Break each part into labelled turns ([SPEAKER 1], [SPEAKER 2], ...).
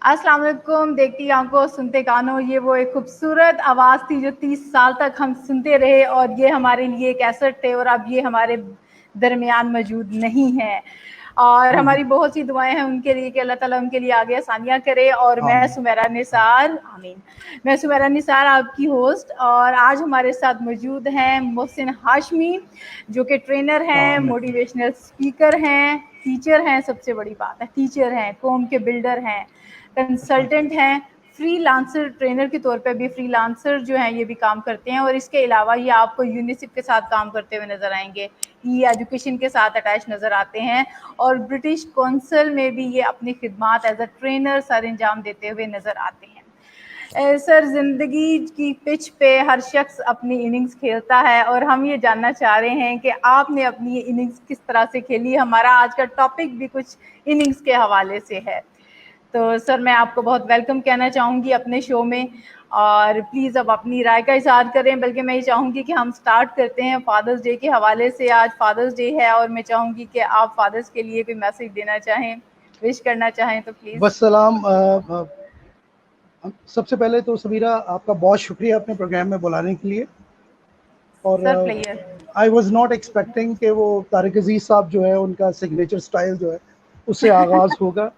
[SPEAKER 1] अस्सलाम वालेकुम। देखती आंखों सुनते कानों, ये वो एक खूबसूरत आवाज़ थी जो 30 साल तक हम सुनते रहे और ये हमारे लिए एक एसेट थे और अब ये हमारे दरमियान मौजूद नहीं है। और हमारी बहुत सी दुआएं हैं उनके लिए कि अल्लाह ताला उनके लिए आगे आसानियाँ करे। और मैं सुमेरा निसार, आमीन, मैं सुमेरा निसार आपकी होस्ट, और आज हमारे साथ मौजूद हैं मोहसिन हाशमी, जो कि ट्रेनर हैं, मोटिवेशनल स्पीकर हैं, टीचर हैं, सबसे बड़ी बात है टीचर हैं, कौम के बिल्डर हैं, कंसल्टेंट हैं, फ्रीलांसर ट्रेनर के तौर पे भी फ्रीलांसर जो हैं ये भी काम करते हैं। और इसके अलावा ये आपको यूनिसेफ के साथ काम करते हुए नजर आएंगे, ई एजुकेशन के साथ अटैच नज़र आते हैं, और ब्रिटिश कौंसिल में भी ये अपनी खिदमात एज अ ट्रेनर सर अंजाम देते हुए नज़र आते हैं। सर, ज़िंदगी की पिच पे हर शख्स अपनी इनिंग्स खेलता है और हम ये जानना चाह रहे हैं कि आपने अपनी इनिंग्स किस तरह से खेली। हमारा आज का टॉपिक भी कुछ इनिंग्स के हवाले से है। तो सर, मैं आपको बहुत वेलकम कहना चाहूँगी अपने शो में, और प्लीज़ अब अपनी राय का इज़हार करें। बल्कि मैं ये चाहूँगी कि हम स्टार्ट करते हैं फादर्स डे के हवाले से। आज फादर्स डे है और मैं चाहूँगी कि आप फादर्स के लिए कोई मैसेज देना चाहें, विश करना चाहें तो प्लीज़।
[SPEAKER 2] बस सलाम। सबसे पहले तो समीरा, आपका बहुत शुक्रिया अपने प्रोग्राम में बुलाने के लिए। और आई वॉज नॉट एक्सपेक्टिंग कि वो तारिक अजीज साहब जो है उनका सिग्नेचर स्टाइल जो है उससे आगाज होगा,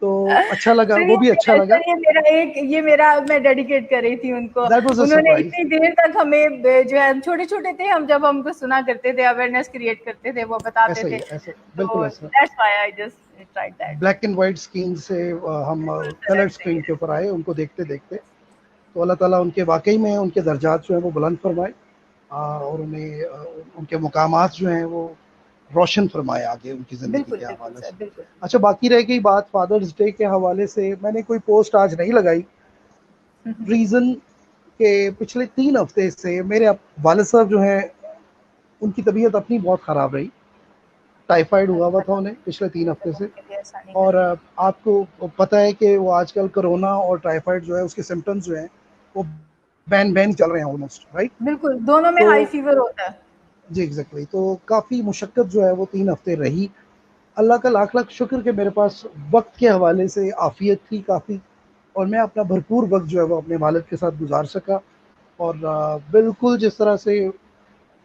[SPEAKER 2] तो अच्छा लगा, वो भी अच्छा लगा।
[SPEAKER 1] ये मेरा मैं डेडिकेट कर रही थी उनको। उन्होंने इतनी देर तक हमें जो है, छोटे छोटे थे हम जब हमको सुना करते थे, अवेयरनेस क्रिएट करते थे, वो बताते थे।
[SPEAKER 2] ऐसे बिल्कुल ऐसा।
[SPEAKER 1] That's why I just tried that.
[SPEAKER 2] Black and white screen से हम कलर स्क्रीन के ऊपर आए उनको देखते देखते। तो अल्लाह ताला उनके वाकई में उनके दर्जात जो है वो बुलंद फरमाए और उन्हें उनके मुकामात जो हैं वो रोशन फरमाए आगे उनकी ज़िंदगी के हवाले से। अच्छा, बाकी रह गई बात फादर्स डे के हवाले से, मैंने कोई पोस्ट आज नहीं लगाई। रीज़न के पिछले 3 हफ्ते से मेरे वालिद साहब जो हैं उनकी तबीयत अपनी बहुत ख़राब रही। टाइफाइड हुआ था उन्हें पिछले 3 हफ्ते से। और आपको पता है कि वो आजकल कोरोना और टाइफाइड जो है उसके सिम्टम्स जो हैं वो बैन चल रहे हैं ऑलमोस्ट, राइट?
[SPEAKER 1] बिल्कुल, दोनों में हाई फीवर होता है
[SPEAKER 2] जी, एग्जैक्टली। तो काफ़ी मुशक्कत जो है वो 3 हफ्ते रही। अल्लाह का लाख लाख शुक्र कि मेरे पास वक्त के हवाले से आफियत थी काफ़ी, और मैं अपना भरपूर वक्त जो है वो अपने वालिद के साथ गुजार सका। और बिल्कुल जिस तरह से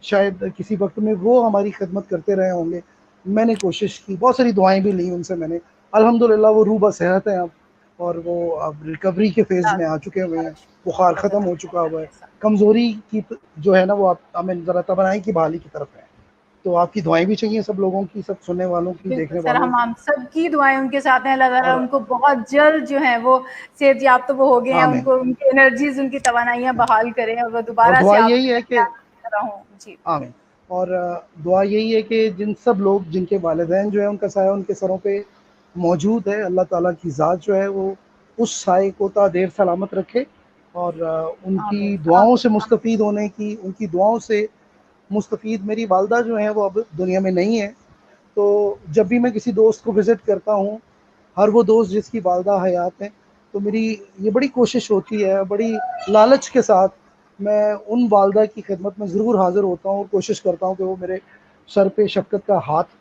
[SPEAKER 2] शायद किसी वक्त में वो हमारी खिदमत करते रहे होंगे, मैंने कोशिश की, बहुत सारी दुआएं भी ली उनसे मैंने। अल्हम्दुलिल्लाह वो रूबा सेहत है अब, और वो अब रिकवरी के फेज़ में आ चुके हुए हैं। बुखार ख़त्म हो चुका हुआ है, कमज़ोरी की जो है ना वो आप हमें ज़रा तबनाई की बहाली की तरफ है। तो आपकी दुआएं भी चाहिए सब लोगों की, सब सुनने वालों की, देखने वालों की।
[SPEAKER 1] हम सबकी दुआएं उनके साथ हैं। अल्लाह ताला उनको बहुत जल्द जो है वो सेहतयाब तो वो हो गए हैं, उनको उनकी एनर्जीज, उनकी तवानाइयां बहाल करें और वो दोबारा से
[SPEAKER 2] यही है कि
[SPEAKER 1] जी
[SPEAKER 2] आमीन। और दुआ यही है कि जिन सब लोग जिनके वालिदैन जो है उनका साया उनके सरों पे मौजूद है, अल्लाह ताला की ज़ात जो है वो उस साए को ता देर सलामत रखे, और उनकी दुआओं से मुस्तफ़ीद होने की, उनकी दुआओं से मुस्तफ़ीद मेरी वालदा जो है वो अब दुनिया में नहीं है। तो जब भी मैं किसी दोस्त को विज़िट करता हूँ, हर वो दोस्त जिसकी वालदा हयात है, तो मेरी ये बड़ी कोशिश होती है, बड़ी लालच के साथ मैं उन वालदा की खिदमत में ज़रूर हाज़िर होता हूँ और कोशिश करता हूँ कि वो मेरे सर पे शफ़क़त का हाथ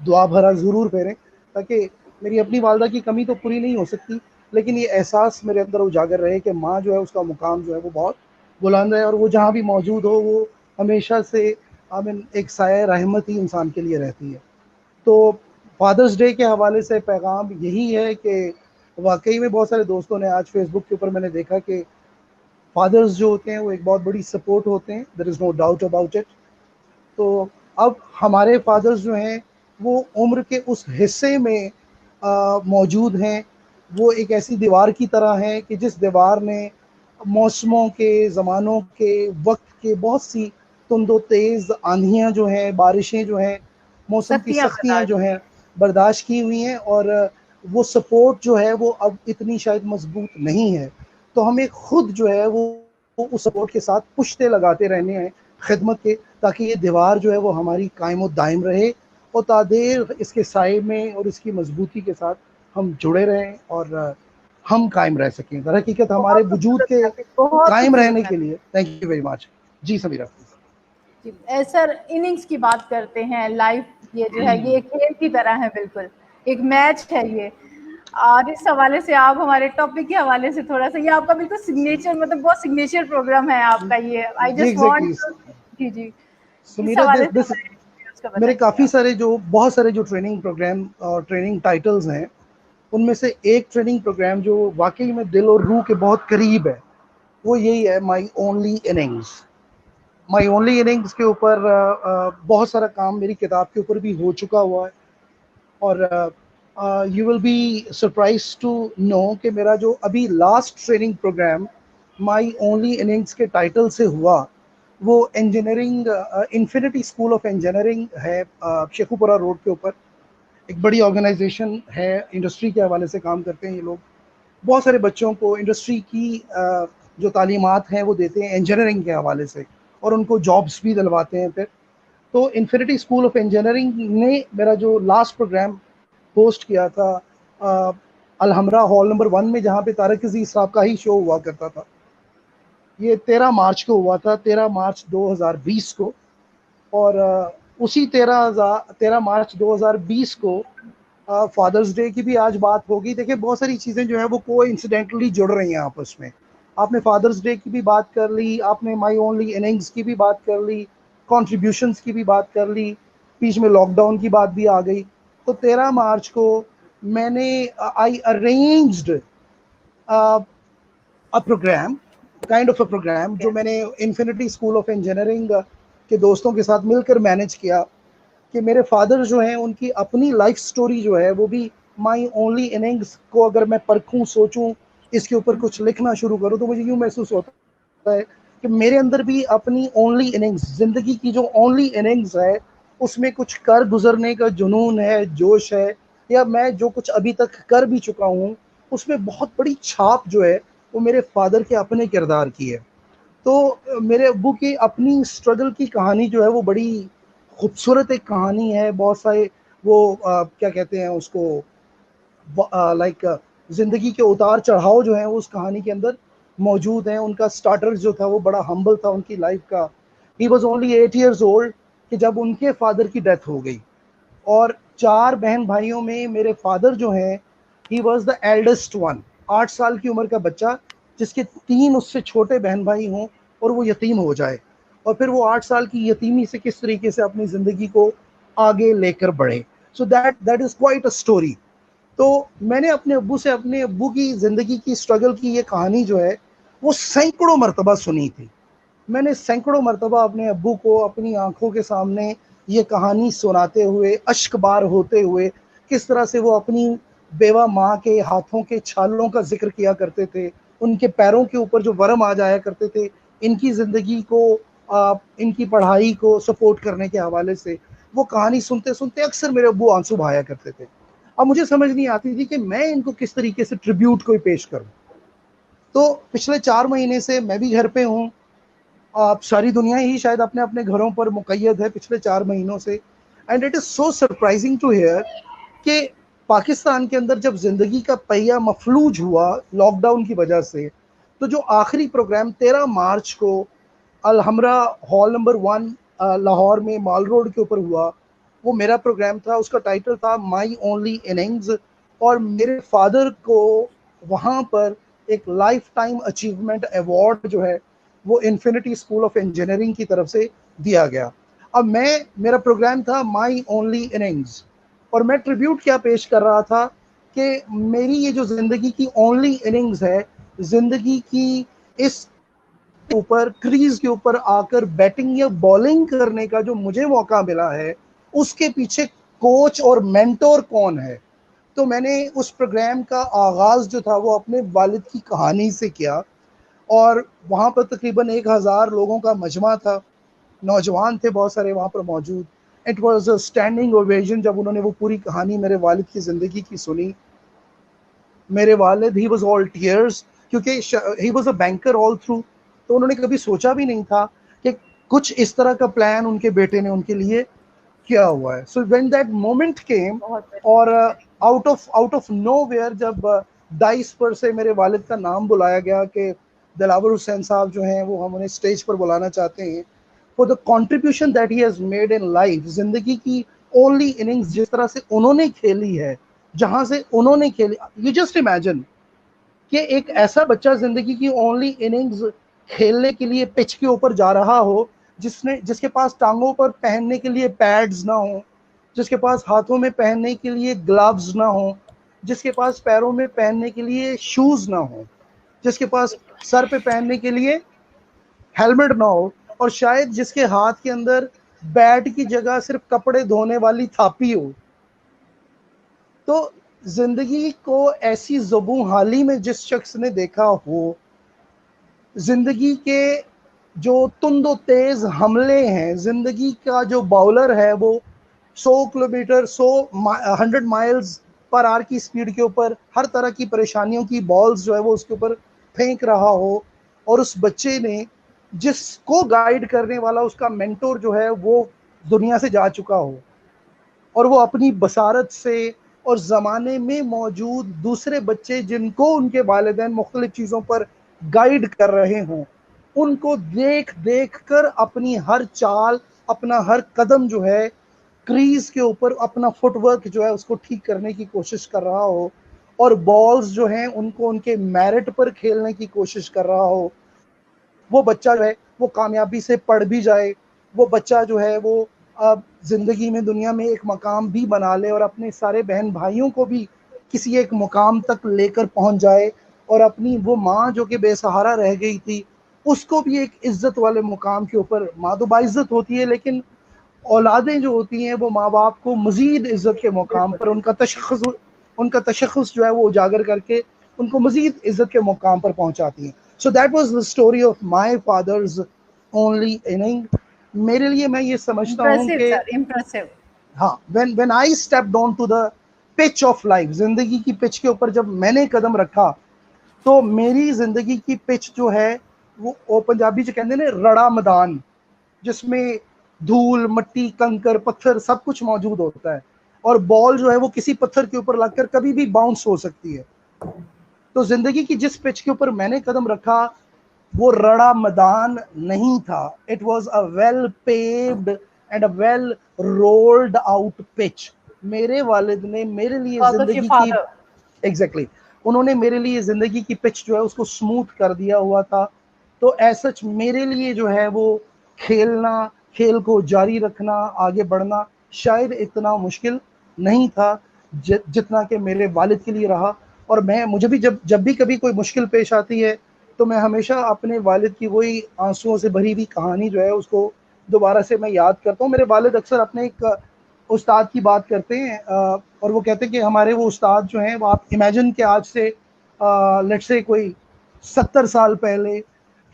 [SPEAKER 2] दुआ भरा ज़रूर फेरें, ताकि मेरी अपनी वालदा की कमी तो पूरी नहीं हो सकती, लेकिन ये एहसास मेरे अंदर उजागर रहे कि माँ जो है उसका मुकाम जो है वो बहुत बुलंद है, और वो जहाँ भी मौजूद हो वो हमेशा से आमीन एक साया रहमत ही इंसान के लिए रहती है। तो फादर्स डे के हवाले से पैगाम यही है कि वाकई में बहुत सारे दोस्तों ने आज फेसबुक के ऊपर मैंने देखा कि फादर्स जो होते हैं वो एक बहुत बड़ी सपोर्ट होते हैं, there is no doubt about it. तो अब हमारे फादर्स जो हैं वो उम्र के उस हिस्से में मौजूद हैं, वो एक ऐसी दीवार की तरह हैं कि जिस दीवार ने मौसमों के, ज़मानों के, वक्त के बहुत सी तुंदो तेज़ आंधियाँ जो हैं, बारिशें जो हैं, मौसम की सख्तियाँ जो हैं बर्दाश्त की हुई हैं, और वो सपोर्ट जो है वो अब इतनी शायद मजबूत नहीं है। तो हमें खुद जो है वो उस सपोर्ट के साथ पुश्ते लगाते रहने हैं खिदमत के, ताकि ये दीवार जो है वो हमारी कायम और दायम रहे, और तादेर इसके साए में और इसकी मजबूती के साथ हम जुड़े रहें और हम कायम रह सकें। दर हकीकत हमारे वजूद के कायम रहने के लिए थैंक यू वेरी मच। जी समीरा।
[SPEAKER 1] सर, इनिंग्स की बात करते हैं। लाइफ ये जो है ये एक खेल की तरह है, बिल्कुल एक मैच है ये। और इस हवाले से आप हमारे टॉपिक के हवाले से थोड़ा सा, ये आपका बिल्कुल सिग्नेचर, मतलब बहुत सिग्नेचर प्रोग्राम है आपका ये, आई
[SPEAKER 2] जी
[SPEAKER 1] जस्ट वांट
[SPEAKER 2] एग्जैक्टली।
[SPEAKER 1] जी जी,
[SPEAKER 2] सो
[SPEAKER 1] इस
[SPEAKER 2] मेरा
[SPEAKER 1] हवाले से
[SPEAKER 2] दिस
[SPEAKER 1] हमारे व्यूअर्स को
[SPEAKER 2] मेरे
[SPEAKER 1] बताइए
[SPEAKER 2] काफ़ी
[SPEAKER 1] आप।
[SPEAKER 2] सारे जो बहुत सारे जो ट्रेनिंग प्रोग्राम और ट्रेनिंग टाइटल्स हैं, उनमें से एक ट्रेनिंग प्रोग्राम जो वाकई में दिल और रूह के बहुत करीब है, वो यही है माई ओनली इनिंग्स। माई ओनली इनिंग्स के ऊपर बहुत सारा काम मेरी किताब के ऊपर भी हो चुका हुआ है। और you will be surprise to know कि मेरा जो अभी last training program my only innings के टाइटल से हुआ, वो engineering infinity school of engineering है, शेखुपुरा रोड के ऊपर। एक बड़ी ऑर्गेनाइजेशन है, इंडस्ट्री के हवाले से काम करते हैं ये लोग। बहुत सारे बच्चों को इंडस्ट्री की जो तालीमात हैं वो देते हैं इंजीनियरिंग के हवाले से, और उनको जॉब्स भी दिलवाते हैं फिर। तो इन्फिनिटी स्कूल ऑफ इंजीनियरिंग ने मेरा जो लास्ट प्रोग्राम होस्ट किया था अलहमरा हॉल नंबर 1 में, जहाँ पे तारक अजीज साहब का ही शो हुआ करता था, ये 13 मार्च को हुआ था, 13 मार्च 2020 को। और उसी 13 मार्च 2020 को फादर्स डे की भी आज बात होगी। देखिए बहुत सारी चीज़ें जो है वो को इंसिडेंटली जुड़ रही हैं आपस में। आपने फादर्स डे की भी बात कर ली, आपने माई ओनली इनिंग्स की भी बात कर ली, कॉन्ट्रीब्यूशंस की भी बात कर ली, बीच में लॉकडाउन की बात भी आ गई। तो 13 मार्च को मैंने I arranged a programme, kind of a programme, जो मैंने इन्फिनिटी स्कूल ऑफ इंजीनियरिंग के दोस्तों के साथ मिलकर मैनेज किया। कि मेरे फादर जो हैं उनकी अपनी लाइफ स्टोरी जो है वो भी माई ओनली इनिंग्स को अगर मैं परखूं, सोचूं, इसके ऊपर कुछ लिखना शुरू करूं, तो मुझे यूं महसूस होता है कि मेरे अंदर भी अपनी ओनली इनिंग्स, जिंदगी की जो ओनली इनिंग्स है, उसमें कुछ कर गुजरने का जुनून है, जोश है, या मैं जो कुछ अभी तक कर भी चुका हूँ उसमें बहुत बड़ी छाप जो है वो मेरे फादर के अपने किरदार की है। तो मेरे अब्बू की अपनी स्ट्रगल की कहानी जो है वो बड़ी खूबसूरत एक कहानी है। बहुत सारे वो क्या कहते हैं उसको, लाइक ज़िंदगी के उतार चढ़ाव जो हैं उस कहानी के अंदर मौजूद हैं। उनका स्टार्टर जो था वो बड़ा हम्बल था उनकी लाइफ का। He was only 8 years old कि जब उनके फादर की डेथ हो गई। और 4 बहन भाइयों में मेरे फादर जो हैं, he was the eldest one. 8 साल की उम्र का बच्चा जिसके 3 उससे छोटे बहन भाई हों और वो यतीम हो जाए, और फिर वो 8 साल की यतीमी से किस तरीके से अपनी ज़िंदगी को आगे लेकर बढ़े। So that is quite a story. तो मैंने अपने अब्बू से अपने अब्बू की ज़िंदगी की स्ट्रगल की ये कहानी जो है वो सैकड़ों मरतबा सुनी थी। मैंने सैकड़ों मरतबा अपने अब्बू को अपनी आंखों के सामने ये कहानी सुनाते हुए, अश्कबार होते हुए, किस तरह से वो अपनी बेवा माँ के हाथों के छालों का जिक्र किया करते थे, उनके पैरों के ऊपर जो वरम आ जाया करते थे, इनकी ज़िंदगी को, इनकी पढ़ाई को सपोर्ट करने के हवाले से, वो कहानी सुनते सुनते अक्सर मेरे अब्बू आंसू बहाया करते थे। अब मुझे समझ नहीं आती थी कि मैं इनको किस तरीके से ट्रिब्यूट कोई पेश करूं। तो पिछले 4 महीने से मैं भी घर पे हूँ। आप सारी दुनिया ही शायद अपने अपने घरों पर मुकैयद है पिछले 4 महीनों से। And it is so surprising to hear कि पाकिस्तान के अंदर जब ज़िंदगी का पहिया मफलूज हुआ लॉकडाउन की वजह से, तो जो आखिरी प्रोग्राम 13 मार्च को अलहमरा हॉल नंबर 1 लाहौर में माल रोड के ऊपर हुआ, वो मेरा प्रोग्राम था। उसका टाइटल था माई ओनली इनिंग्स। और मेरे फादर को वहाँ पर एक लाइफ टाइम अचीवमेंट अवार्ड जो है वो इन्फिनिटी स्कूल ऑफ इंजीनियरिंग की तरफ से दिया गया। अब मेरा प्रोग्राम था माई ओनली इनिंग्स, और मैं ट्रिब्यूट क्या पेश कर रहा था कि मेरी ये जो ज़िंदगी की ओनली इनिंग्स है, ज़िंदगी की इस ऊपर क्रीज के ऊपर आकर बैटिंग या बॉलिंग करने का जो मुझे मौका मिला है, उसके पीछे कोच और मेंटोर कौन है। तो मैंने उस प्रोग्राम का आगाज जो था वो अपने वालिद की कहानी से किया। और वहाँ पर तकरीबन 1000 लोगों का मजमा था, नौजवान थे बहुत सारे वहाँ पर मौजूद। It was a standing ovation जब उन्होंने वो पूरी कहानी मेरे वालिद की ज़िंदगी की सुनी। मेरे वालिद, ही वॉज ऑल टीयर्स, क्योंकि he was a banker all through. तो उन्होंने कभी सोचा भी नहीं था कि कुछ इस तरह का प्लान उनके बेटे ने उनके लिए किया हुआ है। सो व्हेन दैट मोमेंट केम,
[SPEAKER 1] बहुत
[SPEAKER 2] और
[SPEAKER 1] बढ़िया।
[SPEAKER 2] आउट ऑफ नोवेयर जब डाइस पर से मेरे वालिद का नाम बुलाया गया कि दिलावर हुसैन साहब जो हैं वो हम उन्हें स्टेज पर बुलाना चाहते हैं for the contribution that he has made in life. ज़िंदगी की ओनली इनिंग्स जिस तरह से उन्होंने खेली है जहां से उन्होंने खेले। यू जस्ट इमेजिन कि एक ऐसा बच्चा जिंदगी की ओनली इनिंग्स खेलने के लिए पिच के ऊपर जा रहा हो, जिसके पास टांगों पर पहनने के लिए पैड्स ना हो, जिसके पास हाथों में पहनने के लिए ग्लव्स ना हो, जिसके पास पैरों में पहनने के लिए शूज ना हो, जिसके पास सर पे पहनने के लिए हेलमेट ना हो, और शायद जिसके हाथ के अंदर बैट की जगह सिर्फ कपड़े धोने वाली थापी हो। तो जिंदगी को ऐसी ज़ुबू हाली में जिस शख्स ने देखा हो, जिंदगी के जो तुंदो तेज हमले हैं, जिंदगी का जो बाउलर है वो 100 किलोमीटर 100 माइल्स पर आवर की स्पीड के ऊपर हर तरह की परेशानियों की बॉल्स जो है वो उसके ऊपर फेंक रहा हो, और उस बच्चे ने जिसको गाइड करने वाला उसका मेंटोर जो है वो दुनिया से जा चुका हो, और वो अपनी बसारत से और ज़माने में मौजूद दूसरे बच्चे जिनको उनके वालिदैन मुख्तलिफ चीज़ों पर गाइड कर रहे हों, उनको देख देख कर अपनी हर चाल, अपना हर कदम जो है क्रीज के ऊपर अपना फुटवर्क जो है उसको ठीक करने की कोशिश कर रहा हो, और बॉल्स जो हैं उनको उनके मेरिट पर खेलने की कोशिश कर रहा हो। वो बच्चा जो है वो कामयाबी से पढ़ भी जाए, वो बच्चा जो है वो अब ज़िंदगी में दुनिया में एक मकाम भी बना ले, और अपने सारे बहन भाइयों को भी किसी एक मुकाम तक लेकर पहुंच जाए, और अपनी वो माँ जो कि बेसहारा रह गई थी उसको भी एक इज्जत वाले मुकाम के ऊपर, माँ तो बाइज्जत होती है लेकिन औलादें जो होती हैं वो माँ बाप को मजीद इज्जत के मुकाम पर उनका तशख़्ख़ुस जो है वो उजागर करके उनको मजीद इज्जत के मुकाम पर पहुंचाती हैं। So that was the story of my father's only innings. मेरे लिए मैं ये समझता हूँ
[SPEAKER 1] इम्प्रेसिव
[SPEAKER 2] कि
[SPEAKER 1] सर, इम्प्रेसिव।
[SPEAKER 2] हाँ, when I stepped on to the pitch of life, जिंदगी की पिच के ऊपर जब मैंने कदम रखा, तो मेरी जिंदगी की पिच जो है वो पंजाबी च कहते हैं रड़ा मैदान, जिसमें धूल मिट्टी कंकर पत्थर सब कुछ मौजूद होता है, और बॉल जो है वो किसी पत्थर के ऊपर लगकर कभी भी बाउंस हो सकती है। तो जिंदगी की जिस पिच के ऊपर मैंने कदम रखा वो रड़ा मैदान नहीं था, it was a well paved and a well rolled out pitch. मेरे वालिद ने मेरे लिए
[SPEAKER 1] बिकॉज ऑफ योर
[SPEAKER 2] जिंदगी की
[SPEAKER 1] फादर।
[SPEAKER 2] एग्जैक्टली उन्होंने मेरे लिए जिंदगी की पिच जो है उसको स्मूथ कर दिया हुआ था। तो ऐसा मेरे लिए जो है वो खेलना, खेल को जारी रखना, आगे बढ़ना शायद इतना मुश्किल नहीं था जितना कि मेरे वालिद के लिए रहा। और मुझे भी जब भी कभी कोई मुश्किल पेश आती है तो मैं हमेशा अपने वालिद की वही आंसुओं से भरी हुई कहानी जो है उसको दोबारा से मैं याद करता हूँ। मेरे वालिद अक्सर अपने एक उस्ताद की बात करते हैं, और वो कहते हैं कि हमारे वो उस्ताद जो हैं वो, आप इमेजिन कि आज से लेट्स से कोई 70 साल पहले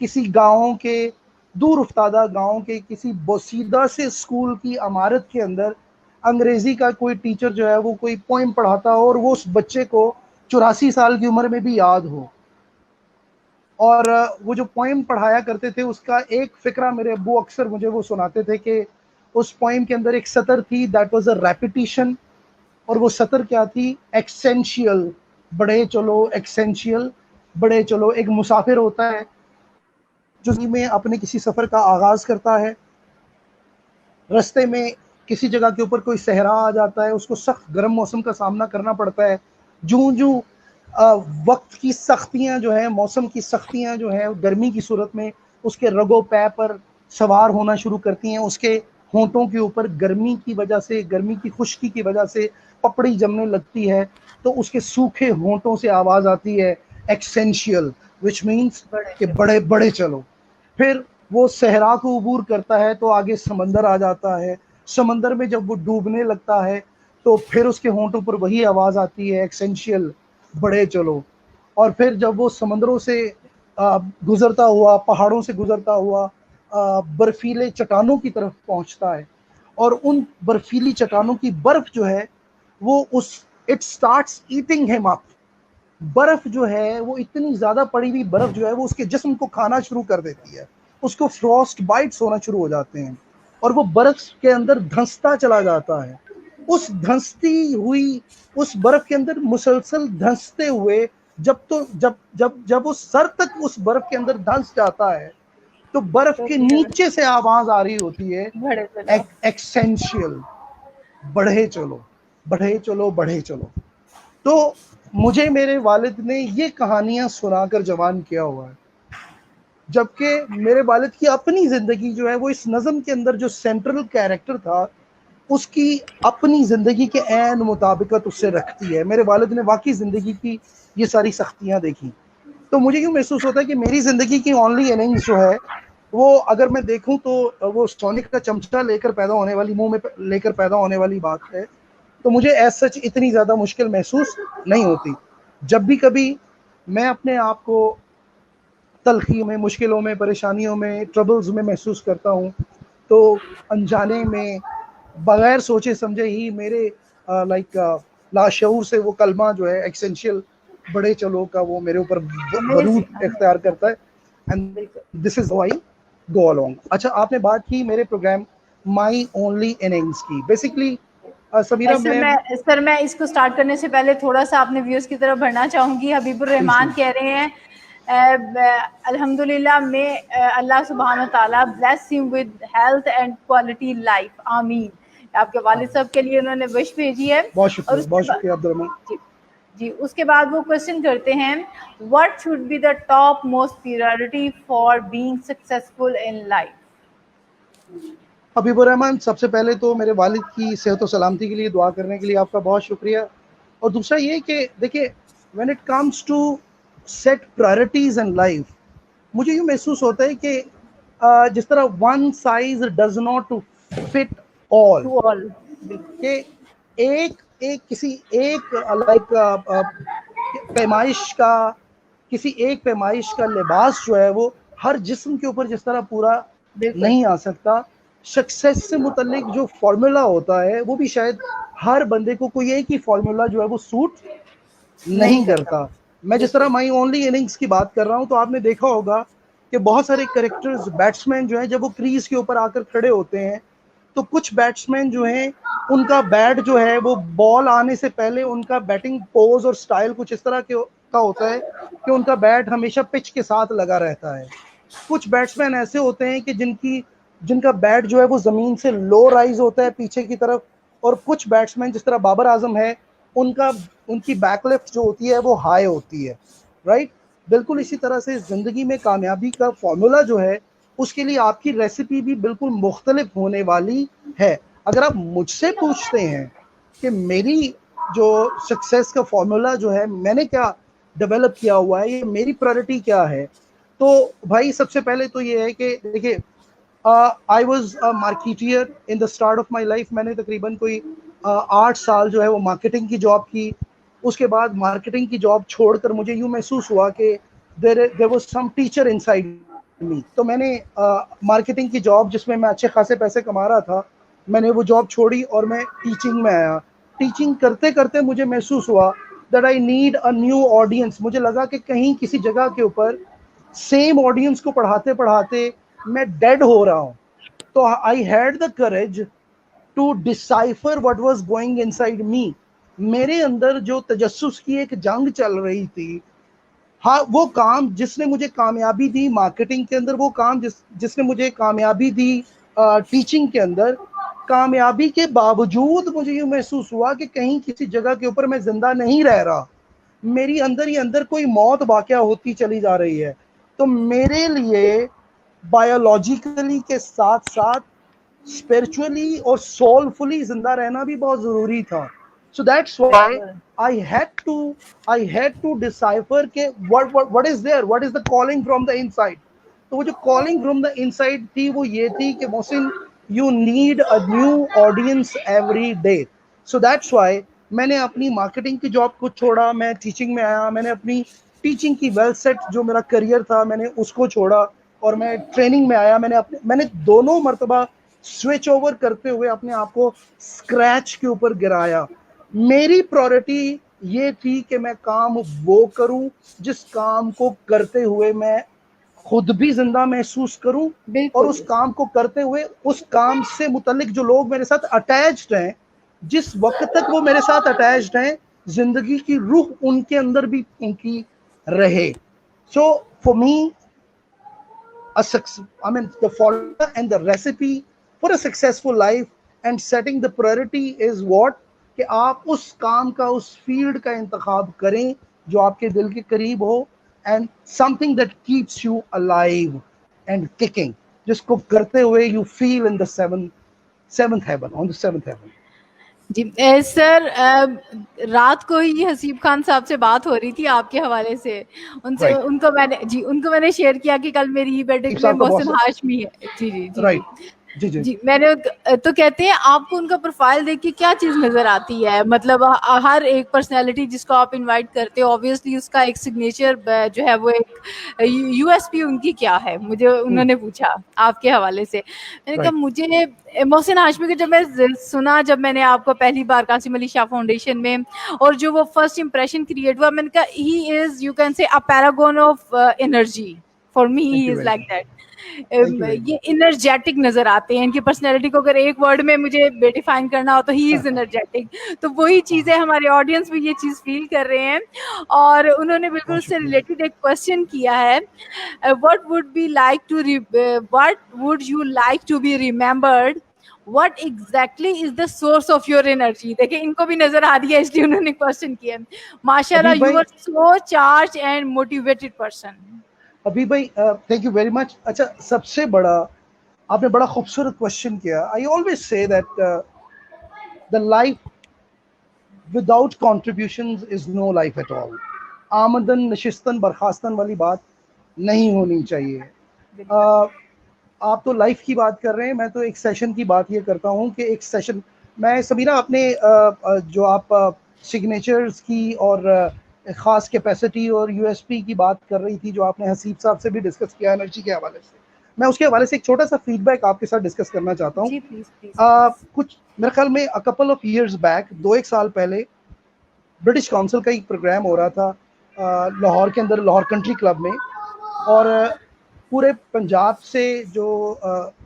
[SPEAKER 2] किसी गाँव के दूर उफ्तादा गाँव के किसी बोसीदा से स्कूल की इमारत के अंदर अंग्रेजी का कोई टीचर जो है वो कोई पोइम पढ़ाता हो, और वो उस बच्चे को 84 साल की उम्र में भी याद हो। और वो जो पोइम पढ़ाया करते थे उसका एक फिक्रा मेरे अब्बू अक्सर मुझे वो सुनाते थे कि उस पोइम के अंदर एक सतर थी, दैट वाज अ रेपिटिशन, और वो सतर क्या थी, एक्सेंशियल, बढ़े चलो एक्सेंशियल, बढ़े चलो। एक मुसाफिर होता है जो में अपने किसी सफ़र का आगाज़ करता है, रास्ते में किसी जगह के ऊपर कोई सहरा आ जाता है, उसको सख्त गर्म मौसम का सामना करना पड़ता है। जूं जूं वक्त की सख्तियां जो है, मौसम की सख्तियां जो है गर्मी की सूरत में उसके रगो पै पर सवार होना शुरू करती हैं, उसके होंठों के ऊपर गर्मी की वजह से, गर्मी की खुश्की की वजह से पपड़ी जमने लगती है, तो उसके सूखे होंठों से आवाज़ आती है एक्सेंशियल, विच मीन्स कि बड़े बड़े चलो। फिर वो सहरा को अबूर करता है तो आगे समंदर आ जाता है, समंदर में जब वो डूबने लगता है तो फिर उसके होंठों पर वही आवाज़ आती है एक्सेंशियल, बढ़े चलो। और फिर जब वो समंदरों से गुजरता हुआ, पहाड़ों से गुजरता हुआ बर्फीले चट्टानों की तरफ पहुंचता है, और उन बर्फीली चट्टानों की बर्फ जो है वो it starts eating him up. बर्फ जो है वो इतनी ज्यादा पड़ी हुई बर्फ जो है वो उसके जिस्म को खाना शुरू कर देती है, उसको फ्रॉस्ट बाइट्स होना शुरू हो जाते हैं, और वो बर्फ के अंदर धंसता चला जाता है। उस धंसती हुई उस बर्फ के अंदर मुसलसल धंसते हुए जब वो सर तक उस बर्फ के अंदर धंस जाता है तो बर्फ के नीचे से आवाज आ रही होती है एक्सेंशियल, बढ़े चलो बढ़े चलो बढ़े चलो। तो मुझे मेरे वालिद ने ये कहानियां सुनाकर जवान किया हुआ है, जबकि मेरे वालिद की अपनी ज़िंदगी जो है वो इस नज़म के अंदर जो सेंट्रल कैरेक्टर था उसकी अपनी ज़िंदगी के ऐन मुताबिकत उससे रखती है। मेरे वालिद ने वाकई ज़िंदगी की ये सारी सख्तियाँ देखी। तो मुझे यूँ महसूस होता है कि मेरी ज़िंदगी की ओनली इनिंग्स जो है वो अगर मैं देखूं तो वो सोनिक का चमचा लेकर पैदा होने वाली, मुंह में लेकर पैदा होने वाली बात है। तो मुझे एज सच इतनी ज़्यादा मुश्किल महसूस नहीं होती। जब भी कभी मैं अपने आप को तलखी में, मुश्किलों में, परेशानियों में, ट्रबल्स में महसूस करता हूँ तो अनजाने में बगैर सोचे समझे ही मेरे लाशऊर से वो कलमा जो है एक्सेंशियल बड़े चलो का वो मेरे ऊपर वरूद
[SPEAKER 1] अमेजिंग,
[SPEAKER 2] इख्तियार करता है। एंड
[SPEAKER 1] बिल्कुल।
[SPEAKER 2] This is how I go along. अच्छा, आपने बात की मेरे प्रोग्राम माई ओनली इनिंग्स की। बेसिकली सबीरा,
[SPEAKER 1] सर मैं इसको स्टार्ट करने से पहले थोड़ा सा अपने व्यूअर्स की तरफ बढ़ना चाहूंगी। हबीबुर रहमान कह रहे हैं अल्हम्दुलिल्लाह में अल्लाह सुब्हान ताला bless him with health and quality life, आमीन। आपके वालिद साहब के लिए उन्होंने विश भेजी है।
[SPEAKER 2] बहुत
[SPEAKER 1] और
[SPEAKER 2] शुक्रिया अब्दुल।
[SPEAKER 1] जी जी, उसके बाद वो क्वेश्चन करते हैं, what should be the top most priority for being successful in life.
[SPEAKER 2] Habibur Rahman, सबसे पहले तो मेरे वालिद की सेहत और सलामती के लिए दुआ करने के लिए आपका बहुत शुक्रिया। और दूसरा ये कि देखिए, when it comes to set priorities in life, मुझे यूँ महसूस होता है कि जिस तरह one size does not fit all,
[SPEAKER 1] to all,
[SPEAKER 2] कि एक एक किसी एक पैमाइश का किसी एक पैमाइश का लिबास जो है वो हर जिस्म के ऊपर जिस तरह पूरा
[SPEAKER 1] बिल्कुल
[SPEAKER 2] नहीं आ सकता। सक्सेस से मुतल्लिक जो फार्मूला होता है वो भी शायद हर बंदे को कोई एक ही फार्मूला जो है वो सूट नहीं करता। मैं जिस तरह
[SPEAKER 1] बिल्कुल
[SPEAKER 2] माई ओनली इनिंग्स की बात कर रहा हूँ तो आपने देखा होगा कि बहुत सारे करेक्टर्स, बैट्समैन जो हैं, जब वो क्रीज के ऊपर आकर खड़े होते हैं तो कुछ बैट्समैन जो हैं उनका बैट जो है वो बॉल आने से पहले उनका बैटिंग पोज और स्टाइल कुछ इस तरह का होता है कि उनका बैट हमेशा पिच के साथ लगा रहता है। कुछ बैट्समैन ऐसे होते हैं कि जिनका बैट जो है वो ज़मीन से लो राइज होता है पीछे की तरफ। और कुछ बैट्समैन जिस तरह बाबर आजम है, उनकी बैकलिफ्ट जो होती है वो हाई होती है, राइट। बिल्कुल इसी तरह से ज़िंदगी में कामयाबी का फॉर्मूला जो है उसके लिए आपकी रेसिपी भी बिल्कुल मुख्तलिफ होने वाली है। अगर आप मुझसे पूछते हैं कि मेरी जो सक्सेस का फॉर्मूला जो है मैंने क्या डेवलप किया हुआ है, ये मेरी प्रायोरिटी क्या है, तो भाई सबसे पहले तो ये है कि देखिए, I was a marketeer in the start of my life. मैंने तकरीबन कोई 8 साल जो है वो मार्केटिंग की जॉब की। उसके बाद मार्केटिंग की जॉब छोड़कर मुझे यूँ महसूस हुआ कि there was some teacher inside me. तो मैंने मार्केटिंग की जॉब जिसमें मैं अच्छे खासे पैसे कमा रहा था, मैंने वो जॉब छोड़ी और मैं टीचिंग में आया। टीचिंग करते करते मुझे महसूस हुआ that I need a new audience. मुझे लगा कि कहीं किसी जगह के ऊपर सेम ऑडियंस को पढ़ाते पढ़ाते मैं डेड हो रहा हूँ। तो I had the courage to decipher what was going inside me. मेरे अंदर जो तजस्सुस की एक जंग चल रही थी, हाँ, वो काम जिसने मुझे कामयाबी दी मार्केटिंग के अंदर, वो काम जिसने मुझे कामयाबी दी टीचिंग के अंदर, कामयाबी के बावजूद मुझे ये महसूस हुआ कि कहीं किसी जगह के ऊपर मैं जिंदा नहीं रह रहा। मेरी अंदर ही अंदर कोई मौत वाक़या होती चली जा रही है। तो मेरे लिए बायोलॉजिकली के साथ साथ स्पिरिचुअली और सोलफुली जिंदा रहना भी बहुत जरूरी था। So that's why I had to decipher के what is there, what is the calling from the inside. तो वो जो कॉलिंग फ्रॉम द इनसाइड थी वो ये थी कि Mohsin, you need a new audience every day. So that's why मैंने अपनी मार्केटिंग की जॉब को छोड़ा, मैं टीचिंग में आया। मैंने अपनी टीचिंग की वेल सेट जो मेरा करियर था मैंने उसको छोड़ा और मैं ट्रेनिंग में आया। मैंने दोनों मरतबा स्विच ओवर करते हुए अपने आप को स्क्रैच के ऊपर गिराया। मेरी प्रायोरिटी ये थी कि मैं काम वो करूं जिस काम को करते हुए मैं खुद भी जिंदा महसूस करूं और उस
[SPEAKER 1] बिल्कुल
[SPEAKER 2] काम को करते हुए उस काम से मुतल्लिक जो लोग मेरे साथ अटैच्ड हैं, जिस वक्त तक वो मेरे साथ अटैच्ड हैं, जिंदगी की रूह उनके अंदर भी उनकी रहे। So for me the formula and the recipe for a successful life and setting the priority is what कि आप उस काम का, उस फील्ड का इंतखाब करें जो आपके दिल के करीब हो, and something that keeps you alive and kicking, जिसको करते हुए you feel in the seventh heaven, on the seventh heaven.
[SPEAKER 1] जी सर, रात को ही हसीब खान साहब से बात हो रही थी आपके हवाले से, उनसे
[SPEAKER 2] राइट,
[SPEAKER 1] उनको मैंने शेयर किया कि कल मेरी ई बैठक में
[SPEAKER 2] साहब का
[SPEAKER 1] मोहसिन
[SPEAKER 2] बहुत,
[SPEAKER 1] हाशमी है। जी जी जी जी
[SPEAKER 2] राइट, जी जी,
[SPEAKER 1] जी मैंने तो कहते हैं आपको उनका प्रोफाइल देख के क्या चीज नजर आती है, मतलब हर एक पर्सनैलिटी जिसको आप इनवाइट करते हो ऑब्वियसली उसका एक सिग्नेचर जो है वो एक यूएसपी उनकी क्या है, मुझे उन्होंने पूछा आपके हवाले से। मैंने कहा
[SPEAKER 2] राइट,
[SPEAKER 1] मुझे मोहसिन हाशमी को जब मैं सुना, जब मैंने आपको पहली बार कासिम अली शाह फाउंडेशन में, और जो वो फर्स्ट इंप्रेशन क्रिएट हुआ, मैंने कहा he is you can say a paragon of energy, for me
[SPEAKER 2] thank
[SPEAKER 1] he
[SPEAKER 2] you
[SPEAKER 1] is
[SPEAKER 2] very
[SPEAKER 1] like
[SPEAKER 2] much,
[SPEAKER 1] that.
[SPEAKER 2] Thank you very
[SPEAKER 1] ये
[SPEAKER 2] मच।
[SPEAKER 1] इनर्जेटिक नजर आते हैं, इनकी पर्सनैलिटी को अगर एक वर्ड में मुझे डिफाइन करना हो तो ही इज एनर्जेटिक। तो वही चीजें हमारे ऑडियंस भी ये चीज फील कर रहे हैं, और उन्होंने बिल्कुल
[SPEAKER 2] बहुत
[SPEAKER 1] उससे
[SPEAKER 2] शुक्रिया।
[SPEAKER 1] रिलेटेड एक क्वेश्चन किया है, what would you like to be remembered, what exactly is the source of your energy। देखिए इनको भी नजर आ रही है इसलिए उन्होंने क्वेश्चन किया है। माशाल्लाह
[SPEAKER 2] अभी
[SPEAKER 1] यू
[SPEAKER 2] भाई,
[SPEAKER 1] are so charge and motivated person.
[SPEAKER 2] अभी भाई, थैंक यू वेरी मच। अच्छा, सबसे बड़ा, आपने बड़ा खूबसूरत क्वेश्चन किया। I always say that the life without contributions is no life at all. आमदन नशिस्तन बर्खास्तन वाली बात नहीं होनी चाहिए। आप तो लाइफ की बात कर रहे हैं, मैं तो एक सेशन की बात ये करता हूँ कि एक सेशन, मैं सबीना अपने जो आप सिग्नेचर्स की और ख़ास कैपेसिटी और यूएसपी की बात कर रही थी, जो आपने हसीब साहब से भी डिस्कस किया एनर्जी के हवाले से, मैं उसके हवाले से एक छोटा सा फीडबैक आपके साथ डिस्कस करना चाहता हूँ।
[SPEAKER 1] जी प्लीज प्लीज प्लीज।
[SPEAKER 2] कुछ मेरे ख्याल में a couple of years back, 2-1 साल पहले, ब्रिटिश काउंसिल का एक प्रोग्राम हो रहा था लाहौर के अंदर, लाहौर कंट्री क्लब में, और पूरे पंजाब से जो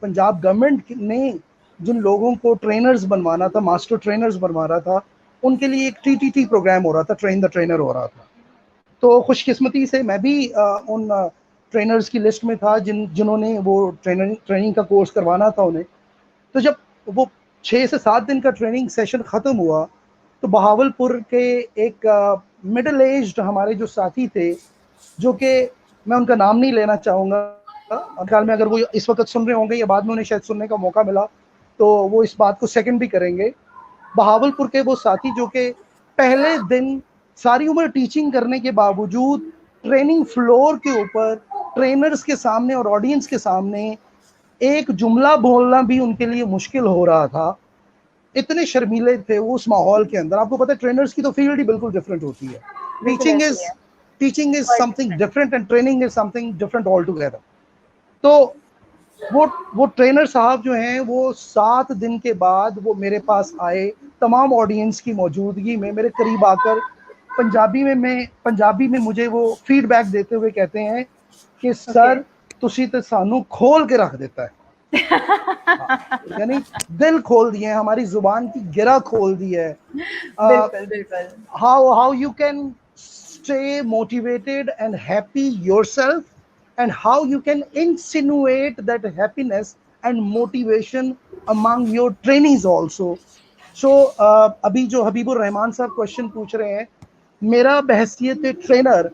[SPEAKER 2] पंजाब गवर्नमेंट ने जिन लोगों को ट्रेनर्स बनवाना था, मास्टर ट्रेनर्स बनवाना था, उनके लिए एक टीटीटी प्रोग्राम हो रहा था, ट्रेन द ट्रेनर हो रहा था। तो खुशकिस्मती से मैं भी उन ट्रेनर्स की लिस्ट में था जिन्होंने वो ट्रेनिंग का कोर्स करवाना था उन्हें। तो जब वो 6 से 7 दिन का ट्रेनिंग सेशन ख़त्म हुआ, तो बहावलपुर के एक मिडिल एज्ड हमारे जो साथी थे, जो कि मैं उनका नाम नहीं लेना चाहूँगा, ख्याल में अगर वो इस वक्त सुन रहे होंगे या बाद में उन्हें शायद सुनने का मौका मिला तो वो इस बात को सेकंड भी करेंगे। बहावलपुर के वो साथी जो कि पहले दिन सारी उम्र टीचिंग करने के बावजूद ट्रेनिंग फ्लोर के ऊपर ट्रेनर्स के सामने और ऑडियंस के सामने एक जुमला बोलना भी उनके लिए मुश्किल हो रहा था, इतने शर्मीले थे वो उस माहौल के अंदर। आपको पता है ट्रेनर्स की तो फील्ड ही बिल्कुल डिफरेंट होती है।
[SPEAKER 1] बिल्कुल
[SPEAKER 2] टीचिंग
[SPEAKER 1] ऐसी
[SPEAKER 2] इज
[SPEAKER 1] है,
[SPEAKER 2] teaching is
[SPEAKER 1] quite
[SPEAKER 2] something
[SPEAKER 1] different.
[SPEAKER 2] Different and training is something different all together. तो वो ट्रेनर साहब जो हैं, वो 7 दिन के बाद वो मेरे पास आए, तमाम ऑडियंस की मौजूदगी में मेरे करीब आकर पंजाबी में मुझे वो फीडबैक देते हुए कहते हैं कि
[SPEAKER 1] ओके।
[SPEAKER 2] सर तुसी तो सानू खोल के रख देता है। यानी दिल खोल दिए, हमारी जुबान की गिरा खोल दी है।
[SPEAKER 1] बिल्कुल बिल्कुल।
[SPEAKER 2] how you can stay motivated and happy yourself, and how you can insinuate that happiness and motivation among your trainees also. So अभी जो हबीबुर रहमान साहब क्वेश्चन पूछ रहे हैं, मेरा बहसियत ट्रेनर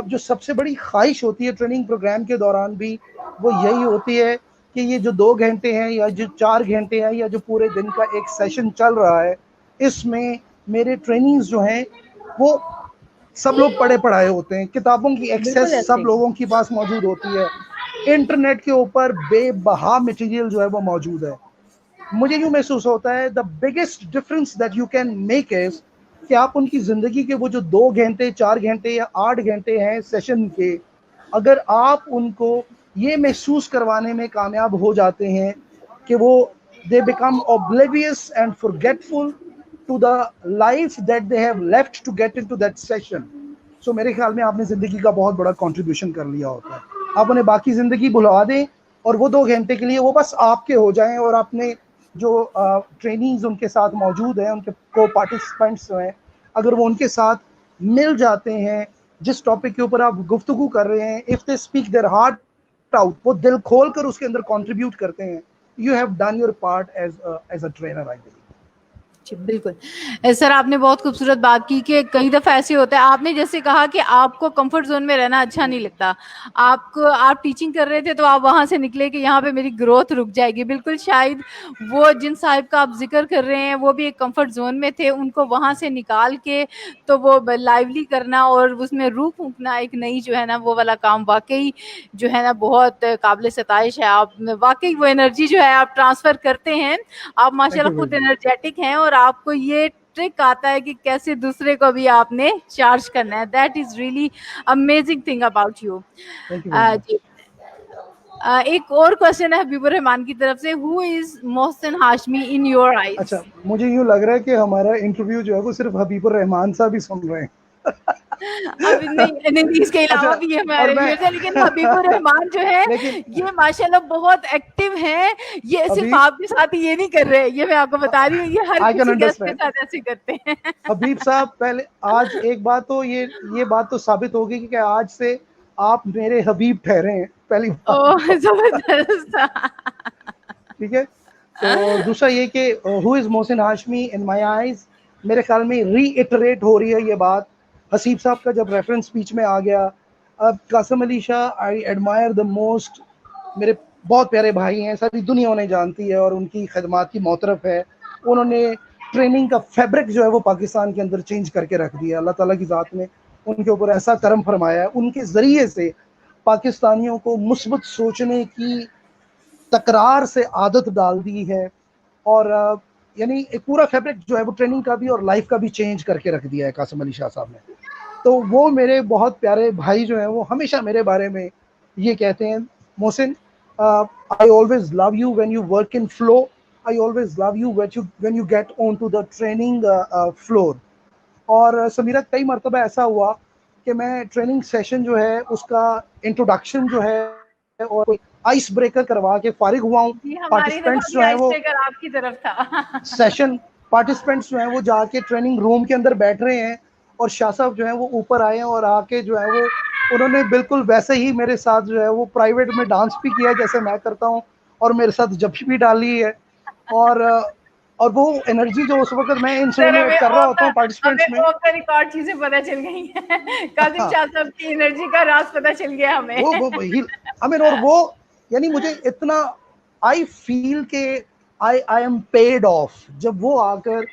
[SPEAKER 2] जो सबसे बड़ी ख्वाहिश होती है ट्रेनिंग प्रोग्राम के दौरान भी, वो यही होती है कि ये जो 2 घंटे हैं या जो 4 घंटे हैं या जो पूरे दिन का एक सेशन चल रहा है, इसमें मेरे ट्रेनिंग्स जो हैं वो सब लोग पढ़े पढ़ाए होते हैं, किताबों की
[SPEAKER 1] बिल्कुल
[SPEAKER 2] एक्सेस
[SPEAKER 1] ऐसे
[SPEAKER 2] सब
[SPEAKER 1] ही।
[SPEAKER 2] लोगों के पास मौजूद होती है, इंटरनेट के ऊपर बेबहा मटेरियल जो है वो मौजूद है। मुझे यूँ महसूस होता है the biggest difference that you can make is कि आप उनकी ज़िंदगी के वो जो 2 घंटे 4 घंटे या 8 घंटे हैं सेशन के, अगर आप उनको ये महसूस करवाने में कामयाब हो जाते हैं कि वो they become oblivious and forgetful to the life that they have left to get into that session, सो मेरे ख्याल में आपने ज़िंदगी का बहुत बड़ा कंट्रीब्यूशन कर लिया होता है। आप उन्हें बाकी ज़िंदगी भुला दें और वो 2 घंटे के लिए वो बस आपके हो जाएं, और आपने जो ट्रेनिंग्स उनके साथ मौजूद हैं, उनके को पार्टिसिपेंट्स हैं, अगर वो उनके साथ मिल जाते हैं, जिस टॉपिक के ऊपर आप गुफ्तगू कर रहे हैं, if they speak their heart out, वो दिल खोल कर उसके अंदर कंट्रीब्यूट करते हैं, you have done your part as a trainer, I believe.
[SPEAKER 1] जी, बिल्कुल। सर आपने बहुत खूबसूरत बात की कि कई दफ़ा ऐसे होता है, आपने जैसे कहा कि आपको कंफर्ट ज़ोन में रहना अच्छा नहीं लगता। आपको आप टीचिंग कर रहे थे तो आप वहाँ से निकले कि यहाँ पे मेरी ग्रोथ रुक जाएगी। बिल्कुल शायद वो जिन साहिब का आप ज़िक्र कर रहे हैं वो भी एक कंफर्ट ज़ोन में थे, उनको वहाँ से निकाल के तो वो लाइवली करना और उसमें रूह फूँकना एक नई जो है ना वो वाला काम वाक़ई जो है ना बहुत काबिल सताइश है। आप वाक़ई वो एनर्जी जो है आप ट्रांसफ़र करते हैं। आप
[SPEAKER 2] थैंक
[SPEAKER 1] माशाल्लाह
[SPEAKER 2] यू
[SPEAKER 1] खुद
[SPEAKER 2] वेरी मच।
[SPEAKER 1] एनर्जेटिक हैं और आपको ये ट्रिक आता है कि कैसे दूसरे को भी आपने चार्ज करना है। That is really amazing thing about you.
[SPEAKER 2] Thank you very much.
[SPEAKER 1] जी। एक और क्वेश्चन है हबीबुर रहमान की तरफ से, who is Mohsin Hashmi in your eyes?
[SPEAKER 2] अच्छा, मुझे यूँ लग रहा है कि हमारा इंटरव्यू जो है वो सिर्फ़ हबीबुर रहमान साहब ही सुन रहे हैं।
[SPEAKER 1] अब नहीं नहीं, इसके अलावा
[SPEAKER 2] अच्छा,
[SPEAKER 1] भी ये
[SPEAKER 2] और
[SPEAKER 1] हमारे
[SPEAKER 2] मैं
[SPEAKER 1] व्यूअर्स हैं, लेकिन हबीबुर रहमान जो है
[SPEAKER 2] लेकिन
[SPEAKER 1] ये माशाल्लाह बहुत एक्टिव हैं। ये सिर्फ
[SPEAKER 2] हबीब
[SPEAKER 1] आपके साथ ही ये नहीं कर रहे, ये मैं आपको बता रही हूँ, ये हर
[SPEAKER 2] आई कैन
[SPEAKER 1] किसी गेस्ट के
[SPEAKER 2] अंडरस्टैंड।
[SPEAKER 1] साथ ऐसे करते हैं।
[SPEAKER 2] हबीब साहब पहले आज एक बात तो ये बात तो साबित होगी कि आज से आप मेरे हबीब ठहरे हैं, पहली बात
[SPEAKER 1] ओह!
[SPEAKER 2] तो,
[SPEAKER 1] ज़बरदस्त।
[SPEAKER 2] ठीक है? तो दूसरा ये कि who is Mohsin Hashmi in my eyes, मेरे ख्याल में रीइटरेट हो रही है ये बात। हसीब साहब का जब रेफरेंस स्पीच में आ गया, अब Qasim Ali Shah I admire the most, मेरे बहुत प्यारे भाई हैं, सारी दुनिया उन्हें जानती है और उनकी खदमात की मौतरफ है। उन्होंने ट्रेनिंग का फैब्रिक जो है वो पाकिस्तान के अंदर चेंज करके रख दिया। अल्लाह ताला की ज़ात ने उनके ऊपर ऐसा करम फरमाया है, उनके ज़रिए से पाकिस्तानियों को मुस्बत सोचने की तकरार से आदत डाल दी है। और यानी एक पूरा फैब्रिक जो है वो ट्रेनिंग का भी और लाइफ का भी चेंज करके रख दिया है कासिम अली शाह साहब ने। तो वो मेरे बहुत प्यारे भाई जो हैं वो हमेशा मेरे बारे में ये कहते हैं, Mohsin, I always love you when you work in flow, I always love you when you get on to the training floor. और समीरा, कई मरतबा ऐसा हुआ कि मैं ट्रेनिंग सेशन जो है उसका इंट्रोडक्शन जो है और आइस ब्रेकर करवा के फारिग हुआ हूँ।
[SPEAKER 1] जी, हमारी दफ़ा
[SPEAKER 2] पार्टिसिपेंट्स
[SPEAKER 1] भी
[SPEAKER 2] जो हैं
[SPEAKER 1] आइस
[SPEAKER 2] वो
[SPEAKER 1] ब्रेकर आपकी तरफ था।
[SPEAKER 2] सेशन पार्टिसिपेंट्स जो हैं वो जाके ट्रेनिंग रूम के अंदर बैठ रहे हैं और शाह साहब जो हैं वो ऊपर आए हैं और आके जो है वो उन्होंने बिल्कुल वैसे ही मेरे साथ जो है वो प्राइवेट में डांस भी किया जैसे मैं करता हूँ और मेरे साथ जफ्फी भी डाली है। और और वो एनर्जी जो उस वक्त मैं
[SPEAKER 1] सर
[SPEAKER 2] इंसिनुएट कर रहा होता हूँ पार्टिसिपेंट्स में।
[SPEAKER 1] हमें ऑफ द रिकॉर्ड चीज़ें पता चल गई हैं। काज़िम
[SPEAKER 2] हाँ,
[SPEAKER 1] शाह साहब की एनर्जी का राज़ पता चल गया हमें।
[SPEAKER 2] वो ही आई मीन, और वो यानी मुझे इतना आई फील के आई एम पेड ऑफ जब वो आकर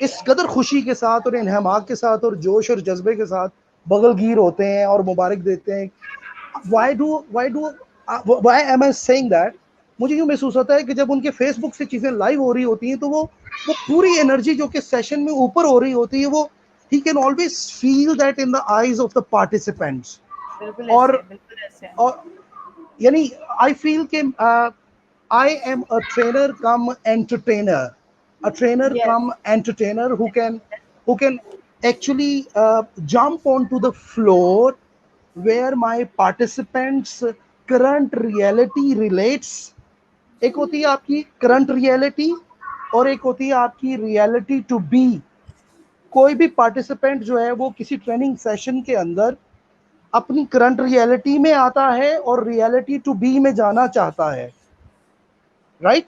[SPEAKER 2] इस कदर खुशी के साथ और इन्हमाक के साथ और जोश और जज्बे के साथ बगलगीर होते हैं और मुबारक देते हैं। Why am I saying that, मुझे यूँ महसूस होता है कि जब उनके फेसबुक से चीज़ें लाइव हो रही होती हैं तो वो पूरी एनर्जी जो कि सेशन में ऊपर हो रही होती है वो he can always feel that in the eyes of the participants.
[SPEAKER 1] बिल्कुल ऐसे है, बिल्कुल ऐसे है।
[SPEAKER 2] और यानी आई फील कि I am a trainer come entertainer, a trainer
[SPEAKER 1] yes,
[SPEAKER 2] come entertainer who can actually jump onto the floor where my participants current reality relates। एक होती है आपकी करंट रियलिटी और एक होती है आपकी रियलिटी टू बी। कोई भी पार्टिसिपेंट जो है वो किसी ट्रेनिंग सेशन के अंदर अपनी करंट रियलिटी में आता है और रियलिटी टू बी में जाना चाहता है, राइट?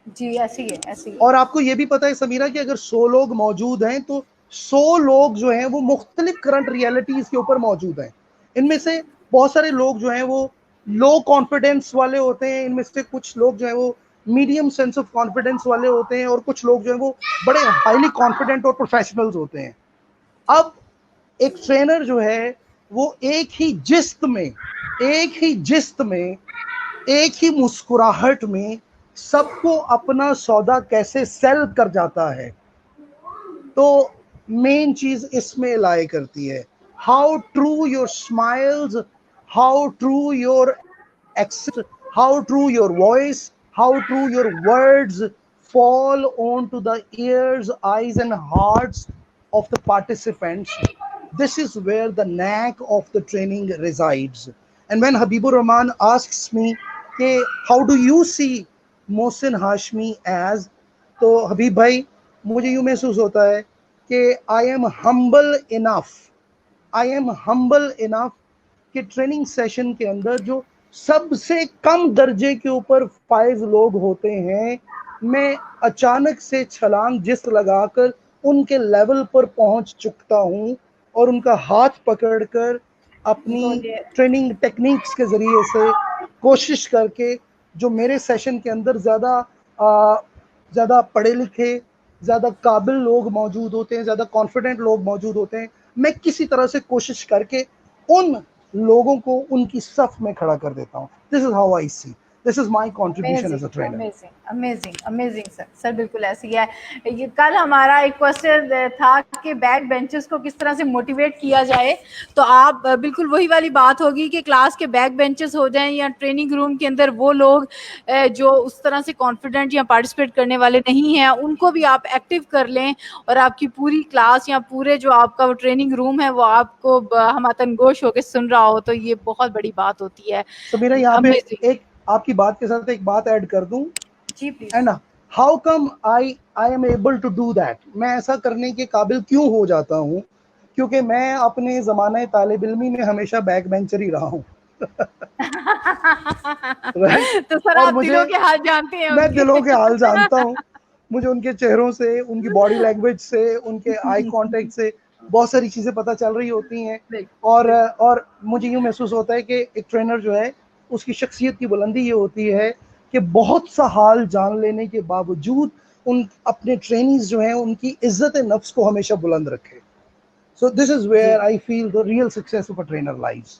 [SPEAKER 1] जी, ऐसी है, ऐसी है।
[SPEAKER 2] और आपको ये भी पता है समीरा कि अगर 100 लोग मौजूद हैं तो 100 लोग जो हैं वो मुख्तलिफ करंट रियलिटीज के ऊपर मौजूद हैं। इनमें से बहुत सारे लोग जो हैं वो लो कॉन्फिडेंस वाले होते हैं, इनमें से कुछ लोग जो हैं वो मीडियम सेंस ऑफ कॉन्फिडेंस वाले होते हैं और कुछ लोग जो हैं वो बड़े हाईली कॉन्फिडेंट और प्रोफेशनल्स होते हैं। अब एक ट्रेनर जो है वो एक ही जिस्त में एक ही मुस्कुराहट में सबको अपना सौदा कैसे सेल कर जाता है, तो मेन चीज इसमें लाई करती है। How true your smiles, how true your accent, how true your voice, how true your words fall onto the ears, eyes and hearts of the participants. This is where the knack of the training resides. And when Habibur Rahman asks me, hey, how do you see Mohsin Hashmi as, तो हबीब भाई मुझे यूँ महसूस होता है कि I am humble enough कि training session के अंदर जो सबसे कम दर्जे के ऊपर 5 लोग होते हैं मैं अचानक से छलांग जिस लगाकर उनके लेवल पर पहुंच चुकता हूं और उनका हाथ पकड़कर अपनी
[SPEAKER 1] बोलिए।
[SPEAKER 2] ट्रेनिंग टेक्निक्स के ज़रिए से कोशिश करके, जो मेरे सेशन के अंदर ज़्यादा पढ़े लिखे, ज़्यादा काबिल लोग मौजूद होते हैं, ज़्यादा कॉन्फिडेंट लोग मौजूद होते हैं, मैं किसी तरह से कोशिश करके उन लोगों को उनकी सफ में खड़ा कर देता हूँ। This is how I see, this is my contribution as a
[SPEAKER 1] amazing,
[SPEAKER 2] trainer.
[SPEAKER 1] Amazing, amazing, amazing sir. Sir बिल्कुल ऐसे ही है। ये कल हमारा एक क्वेश्चन था कि बैक बेंचर्स को किस तरह से मोटिवेट किया जाए, तो आप बिल्कुल वही वाली बात होगी कि क्लास के बैक बेंचर्स हो जाएं या ट्रेनिंग रूम के अंदर वो लोग जो उस तरह से कॉन्फिडेंट या पार्टिसिपेट करने वाले नहीं हैं, उनको भी आप एक्टिव कर लें और आपकी पूरी क्लास या पूरे जो आपका वो ट्रेनिंग रूम है वो आपको हमतन गोश होकर सुन रहा हो, तो ये बहुत बड़ी बात होती है।
[SPEAKER 2] समीरा, यहाँ पे
[SPEAKER 1] अमेजिंग।
[SPEAKER 2] एक आपकी बात के साथ एक बात ऐड कर दूं,
[SPEAKER 1] जी please.
[SPEAKER 2] And how come I I am able to do that, मैं ऐसा करने के काबिल क्यों हो जाता हूँ? क्योंकि मैं अपने ज़माने तालिब इल्मी में हमेशा बैक बेंचर ही रहा हूँ। राइट।
[SPEAKER 1] तो सर
[SPEAKER 2] और
[SPEAKER 1] आप
[SPEAKER 2] मुझे,
[SPEAKER 1] दिलों के हाल जानते हैं
[SPEAKER 2] मैं
[SPEAKER 1] उनके।
[SPEAKER 2] दिलों के हाल जानता हूँ। मुझे उनके चेहरों से, उनकी बॉडी लैंग्वेज से, उनके आई कांटेक्ट से बहुत सारी चीज़ें पता चल रही होती हैं। और मुझे यूँ महसूस होता है कि एक ट्रेनर जो है उसकी शख्सियत की बुलंदी ये होती है कि बहुत सा हाल जान लेने के बावजूद उन अपने ट्रेनीज जो हैं उनकी इज्जत नफ्स को हमेशा बुलंद रखे। सो दिस इज
[SPEAKER 1] जी
[SPEAKER 2] where I feel the real success of a trainer lies.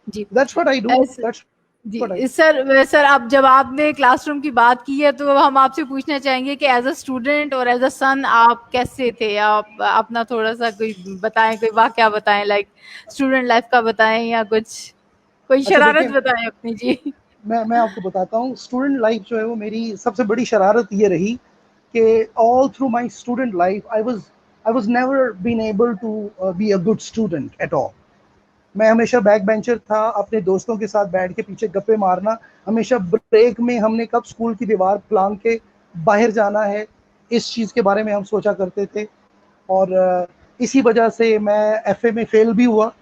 [SPEAKER 1] जी
[SPEAKER 2] दैट्स व्हाट आई डू,
[SPEAKER 1] ऐसे
[SPEAKER 2] दैट्स व्हाट आई
[SPEAKER 1] जी सर। सर अब जब आपने क्लासरूम की बात की है तो हम आपसे पूछना चाहेंगे कि एज अ स्टूडेंट और एज अ सन आप कैसे थे? आप अपना थोड़ा सा कोई बताएं, कोई वाकया बताएं, लाइक स्टूडेंट लाइफ का बताएं या कुछ कोई
[SPEAKER 2] अच्छा
[SPEAKER 1] शरारत
[SPEAKER 2] देखिए,
[SPEAKER 1] बताएं अपनी। जी
[SPEAKER 2] मैं आपको बताता हूँ, स्टूडेंट लाइफ जो है वो मेरी सबसे बड़ी शरारत ये रही कि all through my student life I was never been able to be a good student at all. मैं हमेशा बैक बेंचर था, अपने दोस्तों के साथ बैठ के पीछे गप्पे मारना, हमेशा ब्रेक में हमने कब स्कूल की दीवार फांग के बाहर जाना है, इस चीज़ के बारे में हम सोचा करते थे। और इसी वजह से मैं एफए में फेल भी हुआ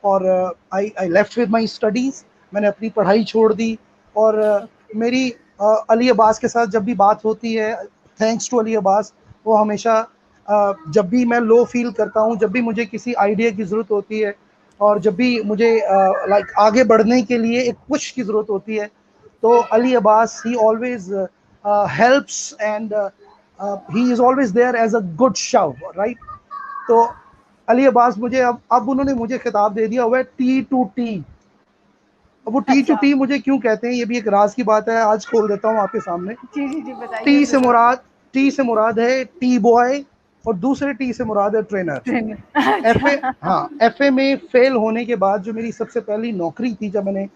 [SPEAKER 2] और I I left with my studies, मैंने अपनी पढ़ाई छोड़ दी। और मेरी अली अब्बास के साथ जब भी बात होती है, थैंक्स टू अली अब्बास, वो हमेशा जब भी मैं लो फील करता हूँ, जब भी मुझे किसी आइडिया की ज़रूरत होती है और जब भी मुझे लाइक आगे बढ़ने के लिए एक पुश की ज़रूरत होती है, तो Ali Abbas he always helps and he is always there as a good shove, right. तो अली अब्बास मुझे अब उन्होंने मुझे खिताब दे दिया हुआ है टी टू टी। अब वो टी टू
[SPEAKER 1] अच्छा।
[SPEAKER 2] टी मुझे क्यों कहते हैं ये भी एक राज की बात है, आज खोल देता हूँ आपके सामने।
[SPEAKER 1] जी जी जी बताइए
[SPEAKER 2] टी से
[SPEAKER 1] जरूर।
[SPEAKER 2] मुराद टी से मुराद है टी बॉय, और दूसरे टी से मुराद है ट्रेनर। एफए,
[SPEAKER 1] अच्छा।
[SPEAKER 2] हाँ, एफए में फेल होने के बाद जो मेरी सबसे पहली नौकरी थी, जब मैंने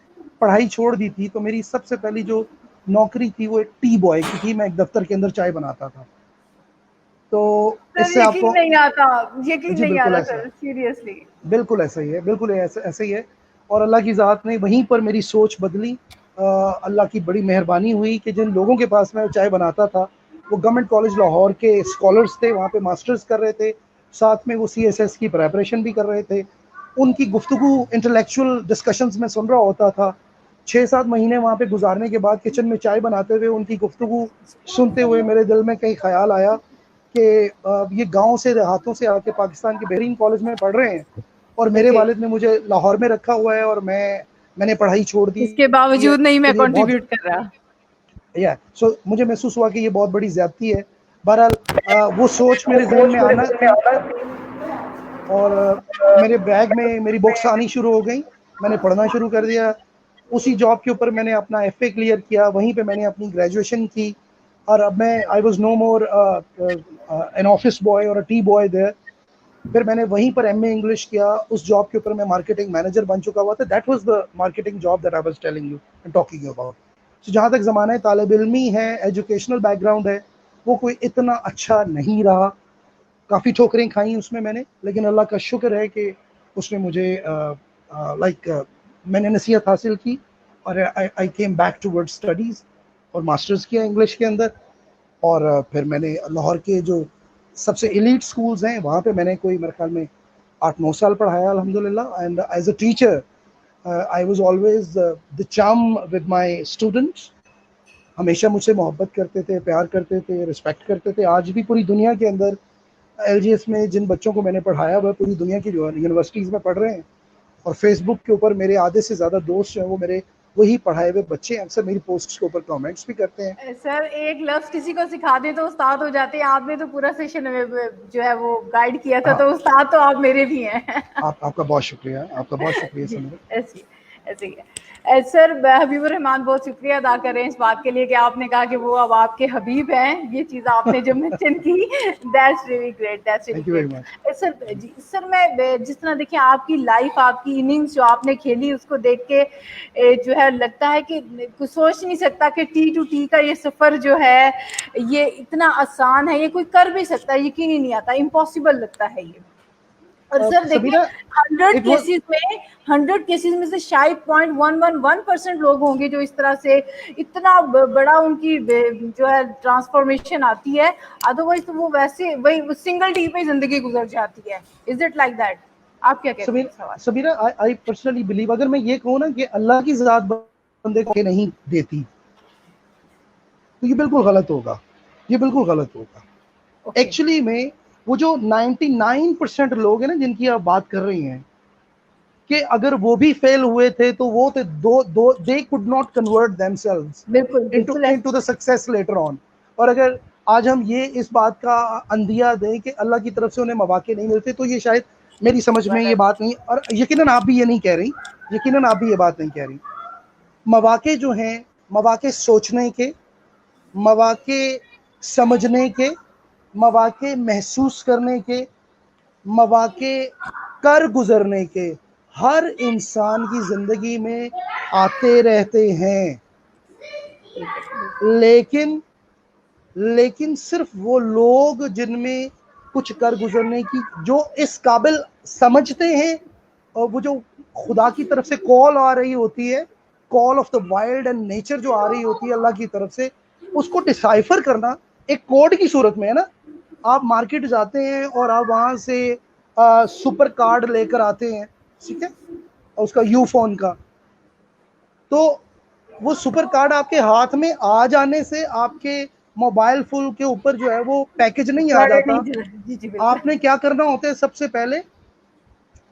[SPEAKER 2] पढ़ाई छोड़ दी थी, तो मेरी सबसे पहली जो नौकरी थी वो एक टी बॉय की थी। मैं एक दफ्तर के अंदर चाय बनाता था। तो
[SPEAKER 1] सर
[SPEAKER 2] इससे
[SPEAKER 1] यकीन
[SPEAKER 2] आपको,
[SPEAKER 1] नहीं आता, यकीन
[SPEAKER 2] जी
[SPEAKER 1] नहीं
[SPEAKER 2] बिल्कुल
[SPEAKER 1] आता
[SPEAKER 2] ऐसा है,
[SPEAKER 1] सर, सीरियसली।
[SPEAKER 2] बिल्कुल ऐसा ही है, बिल्कुल ऐसा ही है। और अल्लाह की ज़ात ने वहीं पर मेरी सोच बदली। अल्लाह की बड़ी मेहरबानी हुई कि जिन लोगों के पास मैं चाय बनाता था वो गवर्नमेंट कॉलेज लाहौर के स्कॉलर्स थे, वहाँ पे मास्टर्स कर रहे थे, साथ में वो CSS की प्रेपरेशन भी कर रहे थे। उनकी गुफ्तगू, इंटेलेक्चुअल डिस्कशंस में सुन रहा होता था। 6-7 महीने वहाँ पे गुजारने के बाद किचन में चाय बनाते हुए उनकी गुफ्तगू सुनते हुए मेरे दिल में कई ख्याल आया कि ये गांव से, देहातों से आके पाकिस्तान के बेहतरीन कॉलेज में पढ़ रहे हैं और मेरे
[SPEAKER 1] ओके।
[SPEAKER 2] वालिद ने मुझे लाहौर में रखा हुआ है और मैंने पढ़ाई छोड़ दी
[SPEAKER 1] इसके
[SPEAKER 2] है।
[SPEAKER 1] बावजूद नहीं
[SPEAKER 2] तो
[SPEAKER 1] मैं
[SPEAKER 2] ये बहुत,
[SPEAKER 1] कंट्रीब्यूट कर रहा।
[SPEAKER 2] या सो मुझे महसूस हुआ कि ये बहुत बड़ी ज्यादती है। बहरहाल वो सोच मेरे जहन में आना थी और मेरे बैग में मेरी बुक्स आनी शुरू हो गई, मैंने पढ़ना शुरू कर दिया। उसी जॉब के ऊपर मैंने अपना एफए क्लियर किया, वहीं पे मैंने अपनी ग्रेजुएशन की और अब मैं I was no more an office boy और अ टी बॉय देयर। फिर मैंने वहीं पर एमए इंग्लिश किया, उस जॉब के ऊपर मैं मार्केटिंग मैनेजर बन चुका हुआ था। That was the marketing job that I was telling you and talking you about. तो जहाँ तक ज़माना तालिब इल्मी है, एजुकेशनल बैकग्राउंड है, वो कोई इतना अच्छा नहीं रहा। काफ़ी ठोकरें खाई उसमें मैंने, लेकिन अल्लाह का शुक्र है कि उसने मुझे मैंने नसीहत हासिल की और आई केम बैक टूवर्ड स्टडीज़ और मास्टर्स किया इंग्लिश के अंदर। और फिर मैंने लाहौर के जो सबसे एलीट स्कूल्स हैं वहाँ पे मैंने कोई मेरे ख्याल में 8-9 साल पढ़ाया अल्हम्दुलिल्लाह। And as a teacher I was always the charm with my students. हमेशा मुझसे मोहब्बत करते थे, प्यार करते थे, रिस्पेक्ट करते थे। आज भी पूरी दुनिया के अंदर एलजीएस में जिन बच्चों को मैंने पढ़ाया वह पूरी दुनिया की यूनिवर्सिटीज़ में पढ़ रहे हैं, और फेसबुक के ऊपर मेरे आधे से ज़्यादा दोस्त जो हैं वो मेरे वही पढ़ाए हुए बच्चे हैं। अक्सर मेरी पोस्ट्स के ऊपर कमेंट्स भी करते हैं।
[SPEAKER 1] सर एक लफ्ज किसी को सिखा दे तो उस्ताद हो जाते हैं। आपने तो पूरा सेशन जो है वो गाइड किया था,
[SPEAKER 2] हाँ,
[SPEAKER 1] तो उस्ताद तो आप मेरे भी हैं।
[SPEAKER 2] आपका बहुत शुक्रिया, आपका बहुत शुक्रिया
[SPEAKER 1] जी,
[SPEAKER 2] समझे।
[SPEAKER 1] ऐसे ऐसे ही है। सर हबीबुर रहमान बहुत शुक्रिया अदा कर रहे हैं इस बात के लिए कि आपने कहा कि वो अब आपके हबीब हैं। ये चीज़ आपने जो मेंशन की, that's really great, that's really
[SPEAKER 2] thank you very
[SPEAKER 1] great.
[SPEAKER 2] Much.
[SPEAKER 1] Sir ji, sir मैं जिस तरह देखिए आपकी लाइफ, आपकी इनिंग्स जो आपने खेली, उसको देख के जो है लगता है कि कुछ सोच नहीं सकता कि टी टू टी का ये सफ़र जो है ये इतना आसान है, ये कोई कर भी सकता है, यकीन ही नहीं आता, इम्पॉसिबल लगता है ये। और सर देखिए
[SPEAKER 2] सबीना,
[SPEAKER 1] 100
[SPEAKER 2] इट वाज
[SPEAKER 1] केसेस में से शायद 0.111% लोग होंगे जो इस तरह से इतना बड़ा उनकी जो है ट्रांसफॉर्मेशन आती है। अदरवाइज तो वो वैसे वही सिंगल टी पे जिंदगी गुजर जाती है। Is it like that? आप क्या कहते हैं इस सवाल?
[SPEAKER 2] सबीरा, आई पर्सनली बिलीव, अगर मैं ये कहूँ ना कि अल्लाह की ज़ात बंदे को नहीं देती तो ये बिल्कुल गलत होगा, ये बिल्कुल गलत होगा।
[SPEAKER 1] ओके,
[SPEAKER 2] एक्चुअली में वो जो 99% लोग हैं ना जिनकी आप बात कर रही हैं, कि अगर वो भी फेल हुए थे तो वो थे दो दो they could not convert themselves
[SPEAKER 1] बिल्कुल बिल्कुल
[SPEAKER 2] into the success later on. और अगर आज हम ये इस बात का अंदिया दें कि अल्लाह की तरफ से उन्हें मौके नहीं मिलते, तो ये शायद मेरी समझ में ये बात नहीं, और यकीनन आप भी ये नहीं कह रही, यकीनन आप भी ये बात नहीं कह रही। मौके जो हैं, मौके सोचने के, मौके समझने के, मौके महसूस करने के, मौके कर गुजरने के हर इंसान की जिंदगी में आते रहते हैं। लेकिन लेकिन सिर्फ वो लोग जिनमें कुछ कर गुजरने की, जो इस काबिल समझते हैं, और वो जो खुदा की तरफ से कॉल आ रही होती है, call of the wild and nature जो आ रही होती है अल्लाह की तरफ से, उसको डिसाइफर करना एक कोड की सूरत में है ना। आप मार्केट जाते हैं और आप वहां से सुपर कार्ड लेकर आते हैं, ठीक है, उसका यू फोन का, तो वो सुपर कार्ड आपके हाथ में आ जाने से आपके मोबाइल फोन के ऊपर जो है वो पैकेज नहीं आ जाता।
[SPEAKER 1] जी जी बिल्कुल,
[SPEAKER 2] आपने क्या करना होता है, सबसे पहले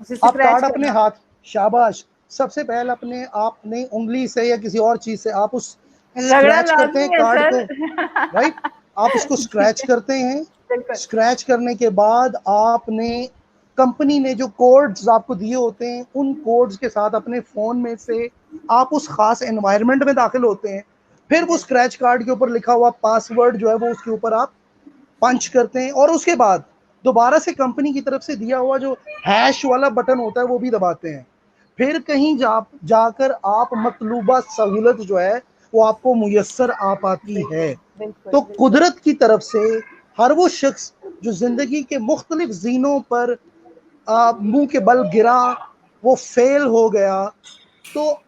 [SPEAKER 1] उसे
[SPEAKER 2] आप
[SPEAKER 1] स्क्रैच
[SPEAKER 2] कार्ड अपने
[SPEAKER 1] करना।
[SPEAKER 2] हाथ, शाबाश, सबसे पहले अपने आपने उंगली से या किसी और चीज से आप उस
[SPEAKER 1] रगड़ा
[SPEAKER 2] स्क्रैच करते हैं
[SPEAKER 1] लाजमी है
[SPEAKER 2] कार्ड को,
[SPEAKER 1] सर।
[SPEAKER 2] राइट, आप उसको स्क्रैच करते हैं।
[SPEAKER 1] बिल्कुल,
[SPEAKER 2] स्क्रैच करने के बाद आपने, कंपनी ने जो कोड्स आपको दिए होते हैं उन कोड्स के साथ अपने फ़ोन में से आप उस ख़ास एनवायरनमेंट में दाखिल होते हैं। फिर वो स्क्रैच कार्ड के ऊपर लिखा हुआ पासवर्ड जो है वो उसके ऊपर आप पंच करते हैं, और उसके बाद दोबारा से कंपनी की तरफ से दिया हुआ जो हैश वाला बटन होता है वो भी दबाते हैं। फिर कहीं जाकर आप मतलूबा सहूलत जो है वो आपको मुयस्सर आ पाती
[SPEAKER 1] बिल्कुल,
[SPEAKER 2] है।
[SPEAKER 1] बिल्कुल,
[SPEAKER 2] तो
[SPEAKER 1] बिल्कुल।
[SPEAKER 2] कुदरत की तरफ से हर वो शख्स जो जिंदगी के मुख्तलिफ जीनों पर मुंह के बल गिरा, वो फेल हो गया, तो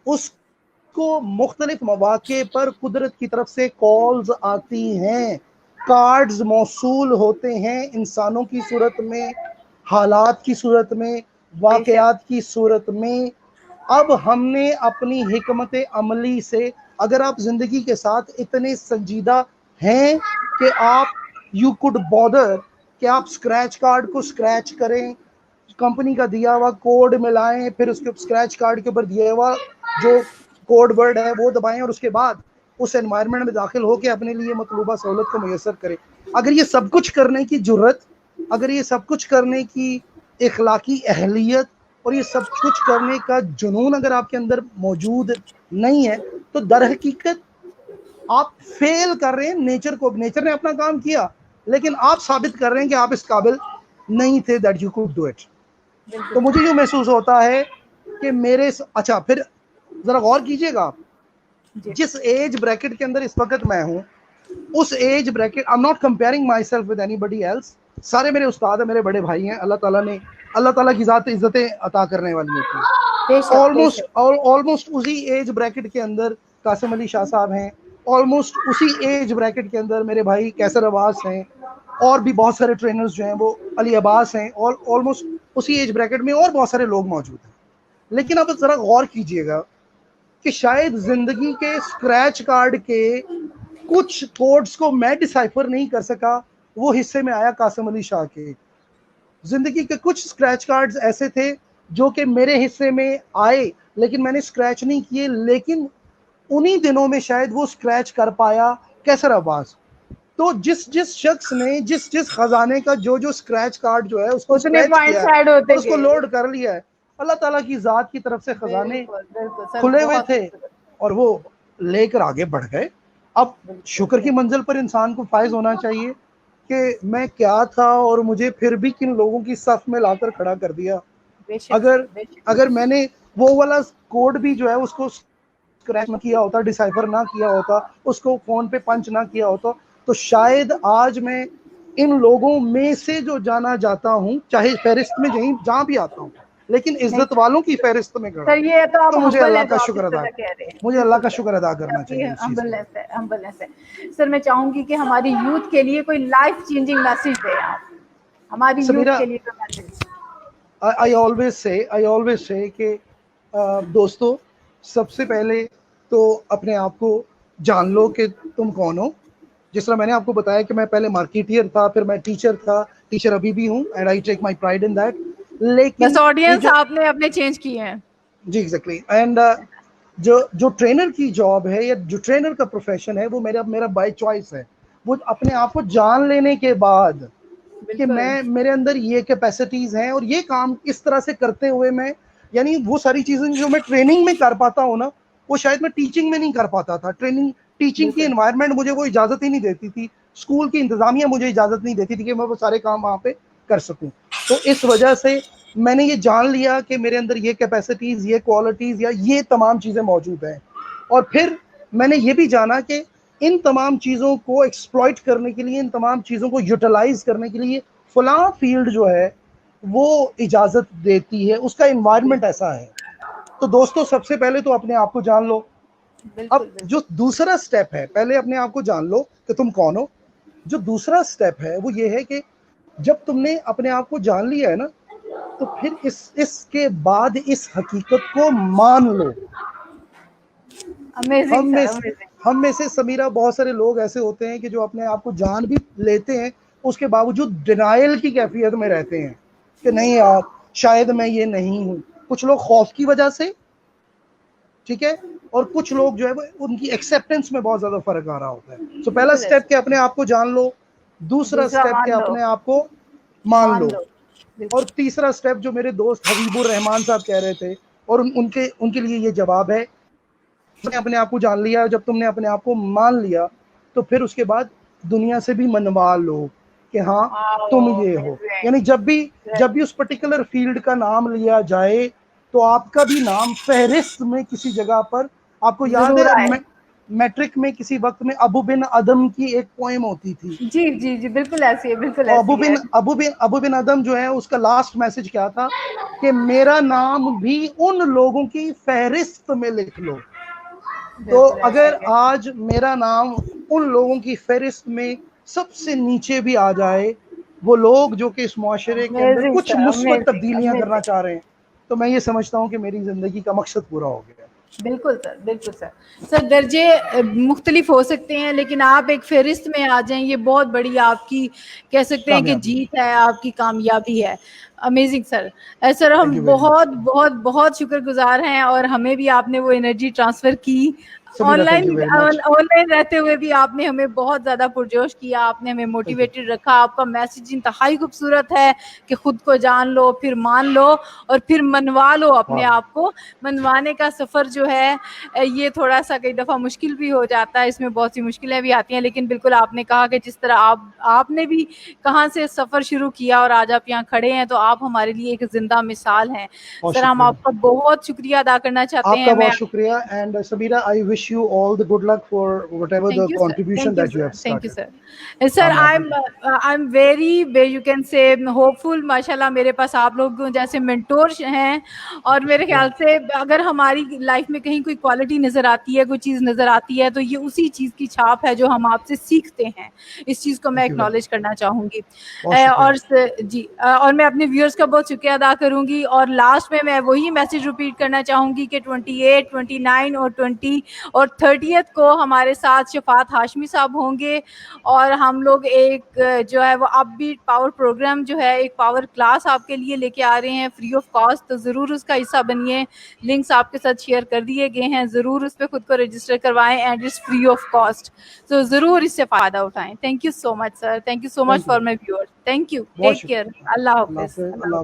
[SPEAKER 2] उसको मुख्तलिफ मौके पर कुदरत की तरफ से कॉल्स आती हैं, कार्ड्स मौसूल होते हैं इंसानों की सूरत में, हालात की सूरत में,
[SPEAKER 1] बेशक,
[SPEAKER 2] वाकयात की सूरत में। अब हमने अपनी हिकमत अमली से, अगर आप जिंदगी के साथ इतने संजीदा हैं कि आप यू कुड बॉदर कि आप स्क्रैच कार्ड को स्क्रैच करें, कंपनी का दिया हुआ कोड मिलाएं, फिर उसके स्क्रैच कार्ड के ऊपर दिया हुआ जो कोड वर्ड है वो दबाएं, और उसके बाद उस एनवायरनमेंट में दाखिल होकर अपने लिए मतलूबा सहूलत को मैसर करें। अगर ये सब कुछ करने की जुर्रत, अगर ये सब कुछ करने की इखलाकी अहलियत, और ये सब कुछ करने का जुनून अगर आपके अंदर मौजूद नहीं है, तो दर हकीकत आप फेल कर रहे हैं नेचर को। नेचर ने अपना काम किया, लेकिन आप साबित कर रहे हैं कि आप इस काबिल नहीं थे that you could do it. तो मुझे यूँ महसूस होता है कि अच्छा, फिर ज़रा गौर कीजिएगा आप,
[SPEAKER 1] जी,
[SPEAKER 2] जिस एज ब्रैकेट के अंदर इस वक्त मैं हूँ, उस age bracket, I am not comparing my self with anybody else, सारे मेरे उस्ताद हैं, मेरे बड़े भाई हैं, अल्लाह ताला की ज़ात इज़्ज़तें अता करने वाली होती है।
[SPEAKER 1] बेशक, बेशक।
[SPEAKER 2] ऑलमोस्ट उसी एज ब्रैकेट के अंदर कासिम अली शाह साहब हैं, ऑलमोस्ट उसी एज ब्रैकेट के अंदर मेरे भाई कैसर अब्बास हैं, और भी बहुत सारे ट्रेनर्स जो हैं वो अली अब्बास हैं, और ऑलमोस्ट उसी एज ब्रैकेट में और बहुत सारे लोग मौजूद हैं। लेकिन अब ज़रा गौर कीजिएगा कि शायद जिंदगी के स्क्रैच कार्ड के कुछ कोड्स को मैं डिसाइफर नहीं कर सका, वो हिस्से में आया कासिम अली शाह के। जिंदगी के कुछ स्क्रैच कार्ड्स ऐसे थे जो कि मेरे हिस्से में आए, लेकिन मैंने स्क्रैच नहीं किए, लेकिन उन्हीं दिनों में शायद वो स्क्रैच कर पाया कैसर अब्बास। तो जिस जिस शख्स ने जिस जिस खजाने का जो जो स्क्रैच कार्ड जो है उसको
[SPEAKER 1] उतने
[SPEAKER 2] स्क्रैच
[SPEAKER 1] पॉइंट्स
[SPEAKER 2] किया है
[SPEAKER 1] ऐड होते
[SPEAKER 2] और उसको
[SPEAKER 1] गए।
[SPEAKER 2] लोड कर लिया है, अल्लाह ताला की जात की तरफ से खजाने
[SPEAKER 1] बिल्कुल बिल्कुल सर,
[SPEAKER 2] खुले हुए
[SPEAKER 1] बहुत
[SPEAKER 2] थे
[SPEAKER 1] खूबसूरत।
[SPEAKER 2] और वो लेकर आगे बढ़ गए। अब शुक्र की मंजिल पर इंसान को फायज होना चाहिए कि मैं क्या था और मुझे फिर भी किन लोगों की सफ में लाकर खड़ा कर दिया।
[SPEAKER 1] बेशक
[SPEAKER 2] अगर
[SPEAKER 1] सर, बेशक।
[SPEAKER 2] अगर मैंने वो वाला कोड भी जो है उसको स्क्रैच ना किया होता, डिसाइफर ना किया होता, उसको फोन पे पंच ना किया होता, तो शायद आज मैं इन लोगों में से जो जाना जाता हूँ, चाहे फहरिस्त में जहाँ भी आता हूँ, लेकिन
[SPEAKER 1] नहीं
[SPEAKER 2] इज्जत वालों की फहरिस्त में खड़ा
[SPEAKER 1] सर,
[SPEAKER 2] हूँ।
[SPEAKER 1] ये तो आप
[SPEAKER 2] तो मुझे
[SPEAKER 1] हम्बल
[SPEAKER 2] अल्लाह
[SPEAKER 1] है
[SPEAKER 2] का
[SPEAKER 1] जो आप
[SPEAKER 2] शुक्र
[SPEAKER 1] इस
[SPEAKER 2] अदा
[SPEAKER 1] तरह कह रहे हैं।
[SPEAKER 2] मुझे अल्लाह
[SPEAKER 1] बिल्कुल
[SPEAKER 2] का
[SPEAKER 1] सर,
[SPEAKER 2] शुक्र अदा करना
[SPEAKER 1] आपकी
[SPEAKER 2] चाहिए इस चीज़ के लिए।
[SPEAKER 1] हम्बलनेस है, हम्बलनेस है। सर मैं चाहूंगी कि हमारी यूथ के लिए कोई लाइफ चेंजिंग मैसेज दें आप, हमारी यूथ
[SPEAKER 2] समीरा,
[SPEAKER 1] के लिए कोई मैसेज।
[SPEAKER 2] आई ऑलवेज से कि दोस्तों, सबसे पहले तो अपने आप को जान लो कि तुम कौन हो। जिस तरह मैंने आपको बताया कि मैं पहले मार्केटियर था, फिर मैं टीचर था, टीचर अभी भी हूँ, and I take my pride in that.
[SPEAKER 1] बस
[SPEAKER 2] लेकिन ये
[SPEAKER 1] ऑडियंस
[SPEAKER 2] जो,
[SPEAKER 1] आपने अपने चेंज किए हैं।
[SPEAKER 2] जी एग्जैक्टली, एंड जो जो ट्रेनर की जॉब है या जो ट्रेनर का प्रोफेशन है वो मेरा मेरा बाय चॉइस है। वो अपने आप को जान लेने के बाद कि
[SPEAKER 1] बिल्कुल
[SPEAKER 2] मैं, मेरे अंदर ये कैपेसिटीज हैं और ये काम इस तरह से करते हुए मैं, यानी वो सारी चीजें जो मैं ट्रेनिंग में कर पाता हूँ ना, वो शायद मैं टीचिंग में नहीं कर पाता था। टीचिंग की
[SPEAKER 1] बिल्कुल
[SPEAKER 2] एनवायरनमेंट मुझे वो इजाजत ही नहीं देती थी, स्कूल की इंतजामिया मुझे इजाजत नहीं देती थी कि मैं वो सारे काम वहाँ पे कर सकूँ। तो इस वजह से मैंने ये जान लिया कि मेरे अंदर ये कैपेसिटीज, ये क्वालिटीज या ये तमाम चीजें मौजूद हैं। और फिर मैंने ये भी जाना कि इन तमाम चीज़ों को एक्सप्लॉइट करने के लिए, इन तमाम चीज़ों को यूटिलाइज करने के लिए फलां फील्ड जो है वो इजाज़त देती है, उसका इन्वायरमेंट ऐसा है। तो दोस्तों, सबसे पहले तो अपने आप को जान लो।
[SPEAKER 1] बिल्कुल
[SPEAKER 2] अब
[SPEAKER 1] बिल्कुल।
[SPEAKER 2] जो दूसरा स्टेप है, पहले अपने आप को जान लो कि तुम कौन हो। जो दूसरा स्टेप है वो ये है कि जब तुमने अपने आप को जान लिया है ना, तो फिर इसके बाद इस हकीकत को मान लो।
[SPEAKER 1] Amazing sir, amazing.
[SPEAKER 2] हम में से समीरा, बहुत सारे लोग ऐसे होते हैं कि जो अपने आप को जान भी लेते हैं, उसके बावजूद डिनायल की कैफियत में रहते हैं कि नहीं यार, शायद मैं ये नहीं हूँ। कुछ लोग खौफ की वजह से, ठीक है, और कुछ लोग जो है वो उनकी एक्सेप्टेंस में बहुत ज्यादा फर्क आ रहा होता है। तो पहला
[SPEAKER 1] बिल्कुल
[SPEAKER 2] स्टेप
[SPEAKER 1] ऐसे।
[SPEAKER 2] के अपने आप को जान लो, दूसरा
[SPEAKER 1] दूसरा
[SPEAKER 2] स्टेप के
[SPEAKER 1] मान लो,
[SPEAKER 2] अपने आप को मान
[SPEAKER 1] मान
[SPEAKER 2] लो,
[SPEAKER 1] लो।
[SPEAKER 2] और
[SPEAKER 1] बिल्कुल
[SPEAKER 2] तीसरा स्टेप जो मेरे दोस्त हबीबुर रहमान साहब कह रहे थे, और उनके उनके लिए ये जवाब है, तुमने अपने आप को जान लिया, जब तुमने अपने आप को मान लिया, तो फिर उसके बाद दुनिया से भी मनवा लो कि हाँ तुम ये हो। यानी जब भी उस पर्टिकुलर फील्ड का नाम लिया जाए, तो आपका भी नाम फहरिस्त में किसी जगह पर, आपको याद
[SPEAKER 1] जरूर आए।
[SPEAKER 2] है मैट्रिक में किसी वक्त में अबू बिन अदम की एक पोएम होती थी।
[SPEAKER 1] जी जी जी, बिल्कुल ऐसी है, बिल्कुल
[SPEAKER 2] तो
[SPEAKER 1] ऐसी है।
[SPEAKER 2] अबू बिन अदम जो है, उसका लास्ट मैसेज क्या था कि मेरा नाम भी उन लोगों की फहरिस्त में लिख लो। तो
[SPEAKER 1] बिल्कुल
[SPEAKER 2] अगर
[SPEAKER 1] ऐसी है।
[SPEAKER 2] आज मेरा नाम उन लोगों की फहरिस्त में सबसे नीचे भी आ जाए, वो लोग जो कि इस मुआशरे के अंदर
[SPEAKER 1] अमेजिंग
[SPEAKER 2] कुछ
[SPEAKER 1] सर,
[SPEAKER 2] मुस्बत
[SPEAKER 1] अमेजिंग
[SPEAKER 2] तब्दीलियां करना
[SPEAKER 1] अमेजिंग।
[SPEAKER 2] चाह रहे हैं, तो मैं ये समझता हूँ कि मेरी जिंदगी का मकसद पूरा हो गया।
[SPEAKER 1] बिल्कुल सर, बिल्कुल सर। सर दर्जे मुख्तलिफ हो सकते हैं, लेकिन आप एक फहरिस्त में आ जाएं, ये बहुत बड़ी आपकी कह सकते हैं कि
[SPEAKER 2] कामयाबी।
[SPEAKER 1] जीत है, आपकी कामयाबी है। Amazing sir. सर
[SPEAKER 2] थैंक
[SPEAKER 1] हम
[SPEAKER 2] यू वेरी मच।
[SPEAKER 1] बहुत बहुत बहुत शुक्रगुजार हैं, और हमें भी आपने वो एनर्जी ट्रांसफ़र की।
[SPEAKER 2] Sabira, thank you
[SPEAKER 1] online
[SPEAKER 2] very much.
[SPEAKER 1] Online रहते हुए भी आपने हमें बहुत ज़्यादा पुरजोश किया, आपने हमें
[SPEAKER 2] थैंक यू।
[SPEAKER 1] मोटिवेटेड रखा। आपका मैसेज इंतहाई खूबसूरत है कि खुद को जान लो, फिर मान लो, और फिर मनवा लो अपने आप को। मनवाने का सफ़र जो है ये थोड़ा सा कई दफ़ा मुश्किल भी हो जाता है, इसमें बहुत सी मुश्किलें भी आती हैं, लेकिन बिल्कुल आपने कहा कि जिस तरह आपने भी कहाँ से सफ़र शुरू किया और आज आप यहाँ खड़े हैं, तो आप हमारे लिए एक ज़िंदा मिसाल हैं।
[SPEAKER 2] बहुत
[SPEAKER 1] सर हम
[SPEAKER 2] शुक्रिया,
[SPEAKER 1] आपका बहुत शुक्रिया अदा करना चाहते हैं।
[SPEAKER 2] आपका
[SPEAKER 1] मैं
[SPEAKER 2] बहुत शुक्रिया। And Sabira, I wish wish you all the good luck for whatever the
[SPEAKER 1] Thank you, sir.
[SPEAKER 2] contribution
[SPEAKER 1] Thank you,
[SPEAKER 2] that you
[SPEAKER 1] sir.
[SPEAKER 2] have
[SPEAKER 1] Thank you,
[SPEAKER 2] started.
[SPEAKER 1] sir. Sir,
[SPEAKER 2] I'm
[SPEAKER 1] I'm very, you can say, hopeful. माशाल्लाह मेरे पास आप लोग जैसे mentor हैं, और मेरे ख्याल से अगर हमारी लाइफ में कहीं कोई क्वालिटी नजर आती है, कोई चीज नजर आती है, तो ये उसी चीज की छाप है जो हम आपसे सीखते हैं। इस चीज को मैं
[SPEAKER 2] Thank you very
[SPEAKER 1] एक्नॉलेज करना चाहूंगी।
[SPEAKER 2] बहुत शुक्रिया।
[SPEAKER 1] और जी, और मैं अपने व्यूअर्स का बहुत शुक्रिया अदा करूंगी। और लास्ट में मैं वही मैसेज रिपीट करना चाहूंगी कि 28, 29 और 20 और 30th को हमारे साथ शफात हाशमी साहब होंगे, और हम लोग एक जो है वो अपबीट पावर प्रोग्राम जो है, एक पावर क्लास आपके लिए लेके आ रहे हैं फ्री ऑफ कॉस्ट। तो ज़रूर उसका हिस्सा बनिए। लिंक्स आपके साथ शेयर कर दिए गए हैं, ज़रूर उस पर खुद को रजिस्टर करवाएं, and it's free of cost. तो ज़रूर इससे फ़ायदा उठाएं। Thank you so much sir, thank you so much
[SPEAKER 2] Thank you.
[SPEAKER 1] For my viewers. Thank you,
[SPEAKER 2] बहुत
[SPEAKER 1] टेक केयर,
[SPEAKER 2] शुक्रिया।
[SPEAKER 1] अल्लाह
[SPEAKER 2] अल्लाह
[SPEAKER 1] हाफिज़।
[SPEAKER 2] हाफ़िज़। अल्लाह